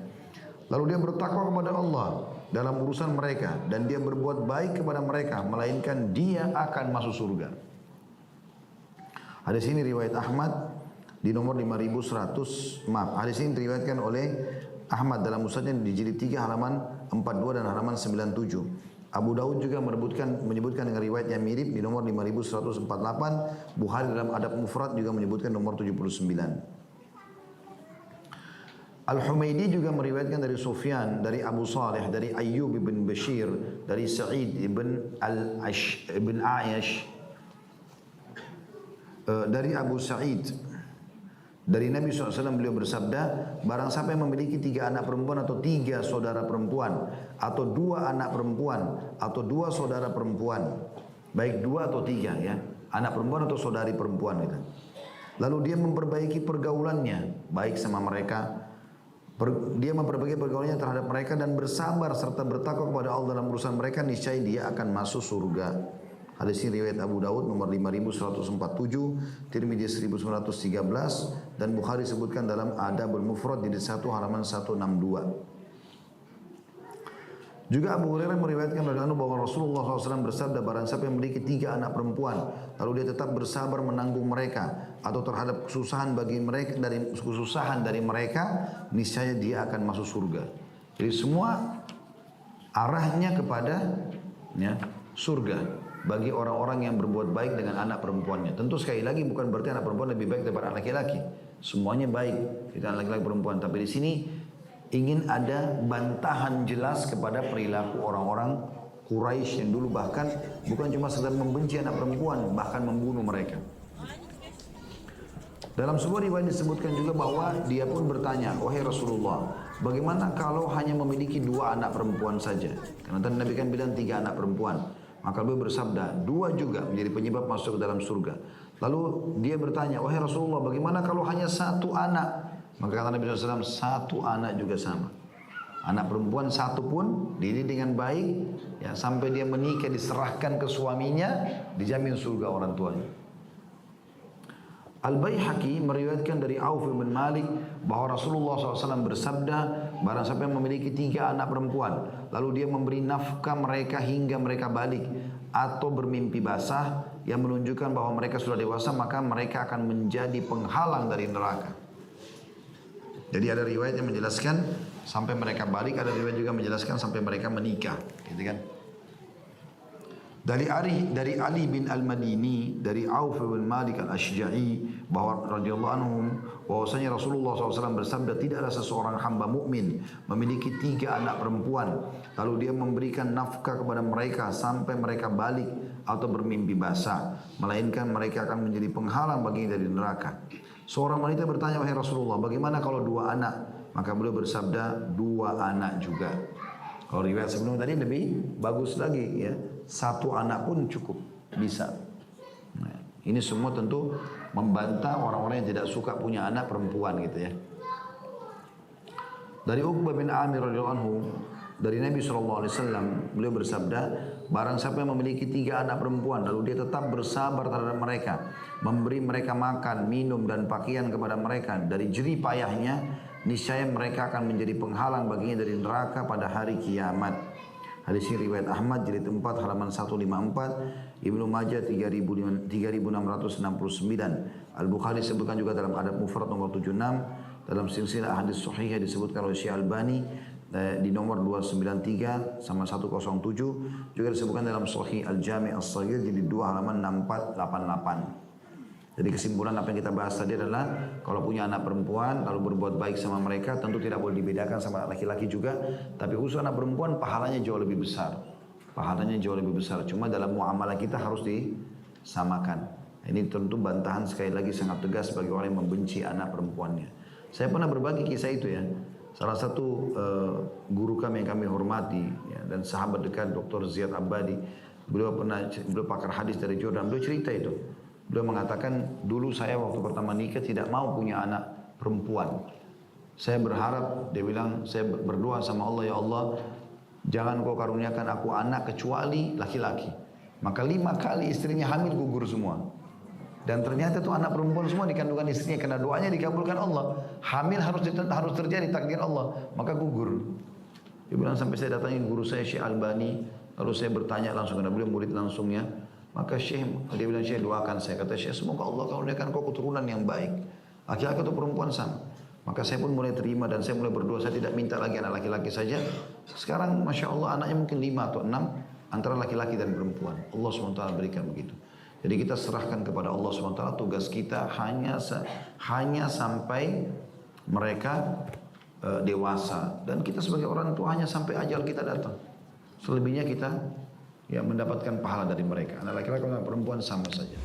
Lalu dia bertakwa kepada Allah dalam urusan mereka dan dia berbuat baik kepada mereka, melainkan dia akan masuk surga. Hadis ini riwayat Ahmad di nomor 5100, hadis ini diriwayatkan oleh Ahmad dalam musnadnya di jilid 3 halaman 42 dan halaman 97. Abu Daud juga menyebutkan dengan riwayat yang mirip di nomor 5148. Bukhari dalam Adab Mufrad juga menyebutkan nomor 79. Al-Humaydi juga meriwayatkan dari Sufyan, dari Abu Saleh, dari Ayyub ibn Bashir, dari Sa'id ibn Ayash, dari Abu Sa'id, dari Nabi SAW beliau bersabda, barang siapa yang memiliki 3 anak perempuan atau 3 saudara perempuan atau 2 anak perempuan atau 2 saudara perempuan, baik 2 atau 3 ya, anak perempuan atau saudari perempuan gitu. Lalu dia memperbaiki pergaulannya baik sama mereka, dia memperbaiki pergaulannya terhadap mereka dan bersabar serta bertakwa kepada Allah dalam urusan mereka, niscaya dia akan masuk surga. Hadis ini riwayat Abu Daud nomor 5147, Tirmidzi 1913 dan Bukhari sebutkan dalam Adabul Mufrad jilid 1 halaman 162. Juga Abu Hurairah meriwayatkan dari bahwa Rasulullah SAW bersabda, barang siapa yang memiliki 3 anak perempuan lalu dia tetap bersabar menanggung mereka atau terhadap kesusahan dari mereka, niscaya dia akan masuk surga. Jadi semua arahnya kepada surga bagi orang-orang yang berbuat baik dengan anak perempuannya. Tentu sekali lagi bukan berarti anak perempuan lebih baik daripada anak laki-laki. Semuanya baik, tidak laki-laki perempuan. Tapi di sini ingin ada bantahan jelas kepada perilaku orang-orang Quraisy yang dulu bahkan bukan cuma sekedar membenci anak perempuan, bahkan membunuh mereka. Dalam sebuah riwayat disebutkan juga bahwa dia pun bertanya, wahai Rasulullah, bagaimana kalau hanya memiliki 2 anak perempuan saja? Karena tadi Nabi kan bilang 3 anak perempuan. Maka beliau bersabda, 2 juga menjadi penyebab masuk ke dalam surga. Lalu dia bertanya, wahai Rasulullah, bagaimana kalau hanya 1 anak? Maka kata Nabi SAW, 1 anak juga sama. Anak perempuan 1 pun dididik dengan baik, ya, sampai dia menikah diserahkan ke suaminya, dijamin surga orang tuanya. Al-Baihaqi meriwayatkan dari Auf bin Malik bahwa Rasulullah SAW bersabda, barang siapa yang memiliki 3 anak perempuan, lalu dia memberi nafkah mereka hingga mereka balik atau bermimpi basah yang menunjukkan bahwa mereka sudah dewasa, maka mereka akan menjadi penghalang dari neraka. Jadi ada riwayat yang menjelaskan sampai mereka balik, ada riwayat juga menjelaskan sampai mereka menikah, gitu kan? Dari Ali bin Al-Madini, dari Auf bin Malik Al-Ashja'i bahwa radhiyallahu anhum bahwasanya Rasulullah SAW bersabda, tidaklah seseorang hamba mukmin memiliki 3 anak perempuan lalu dia memberikan nafkah kepada mereka sampai mereka balik atau bermimpi basah, melainkan mereka akan menjadi penghalang baginya dari neraka. Seorang wanita bertanya, wahai Rasulullah, bagaimana kalau 2 anak? Maka beliau bersabda, 2 anak juga. Kalau riwayat sebelum tadi lebih bagus lagi, ya, 1 anak pun cukup, bisa. Nah, ini semua tentu membantah orang-orang yang tidak suka punya anak perempuan, gitu ya. Dari Uqbah bin Amir radhiyallahu anhu, dari Nabi SAW, beliau bersabda, barang siapa yang memiliki 3 anak perempuan, lalu dia tetap bersabar terhadap mereka, memberi mereka makan, minum, dan pakaian kepada mereka dari jerih payahnya, niscaya mereka akan menjadi penghalang baginya dari neraka pada hari kiamat. Hadis ini riwayat Ahmad jilid 4 halaman 154, Ibnu Majah 3669, Al-Bukhari sebutkan juga dalam Adab Mufrad nomor 76, dalam silsilah hadis sahih disebutkan oleh Syekh Albani di nomor 293 sama 107, juga disebutkan dalam Sahih Al-Jami' As-Saghir jilid 2 halaman 6488. Jadi kesimpulan apa yang kita bahas tadi adalah kalau punya anak perempuan lalu berbuat baik sama mereka, tentu tidak boleh dibedakan sama laki-laki juga, tapi khusus anak perempuan pahalanya jauh lebih besar. Pahalanya jauh lebih besar. Cuma dalam muamalah kita harus disamakan. Ini tentu bantahan sekali lagi sangat tegas bagi orang yang membenci anak perempuannya. Saya pernah berbagi kisah itu ya. Salah satu guru kami yang kami hormati, ya, dan sahabat dekat Dr. Ziyad Abadi. Beliau pakar hadis dari Jordan. Beliau cerita itu. Beliau mengatakan, dulu saya waktu pertama nikah tidak mau punya anak perempuan. Saya berharap, dia bilang, saya berdoa sama Allah, ya Allah, jangan kau karuniakan aku anak kecuali laki-laki. Maka 5 kali istrinya hamil gugur semua. Dan ternyata itu anak perempuan semua di kandungan istrinya, karena doanya dikabulkan Allah. Hamil harus terjadi takdir Allah, maka gugur. Dia bilang sampai saya datangin guru saya Syekh Albani, lalu saya bertanya langsung karena beliau murid langsungnya. Maka Syekh, dia bilang, Syekh doakan saya. Kata Syekh, semoga Allah karuniakan kau keturunan yang baik. Laki-laki atau perempuan sama. Maka saya pun mulai terima dan saya mulai berdoa. Saya tidak minta lagi anak laki-laki saja. Sekarang Masya Allah anaknya mungkin 5 atau 6. Antara laki-laki dan perempuan. Allah SWT berikan begitu. Jadi kita serahkan kepada Allah SWT. Tugas kita hanya sampai mereka dewasa. Dan kita sebagai orang tua hanya sampai ajal kita datang. Selebihnya kita mendapatkan pahala dari mereka. Anak laki-laki dan perempuan sama saja.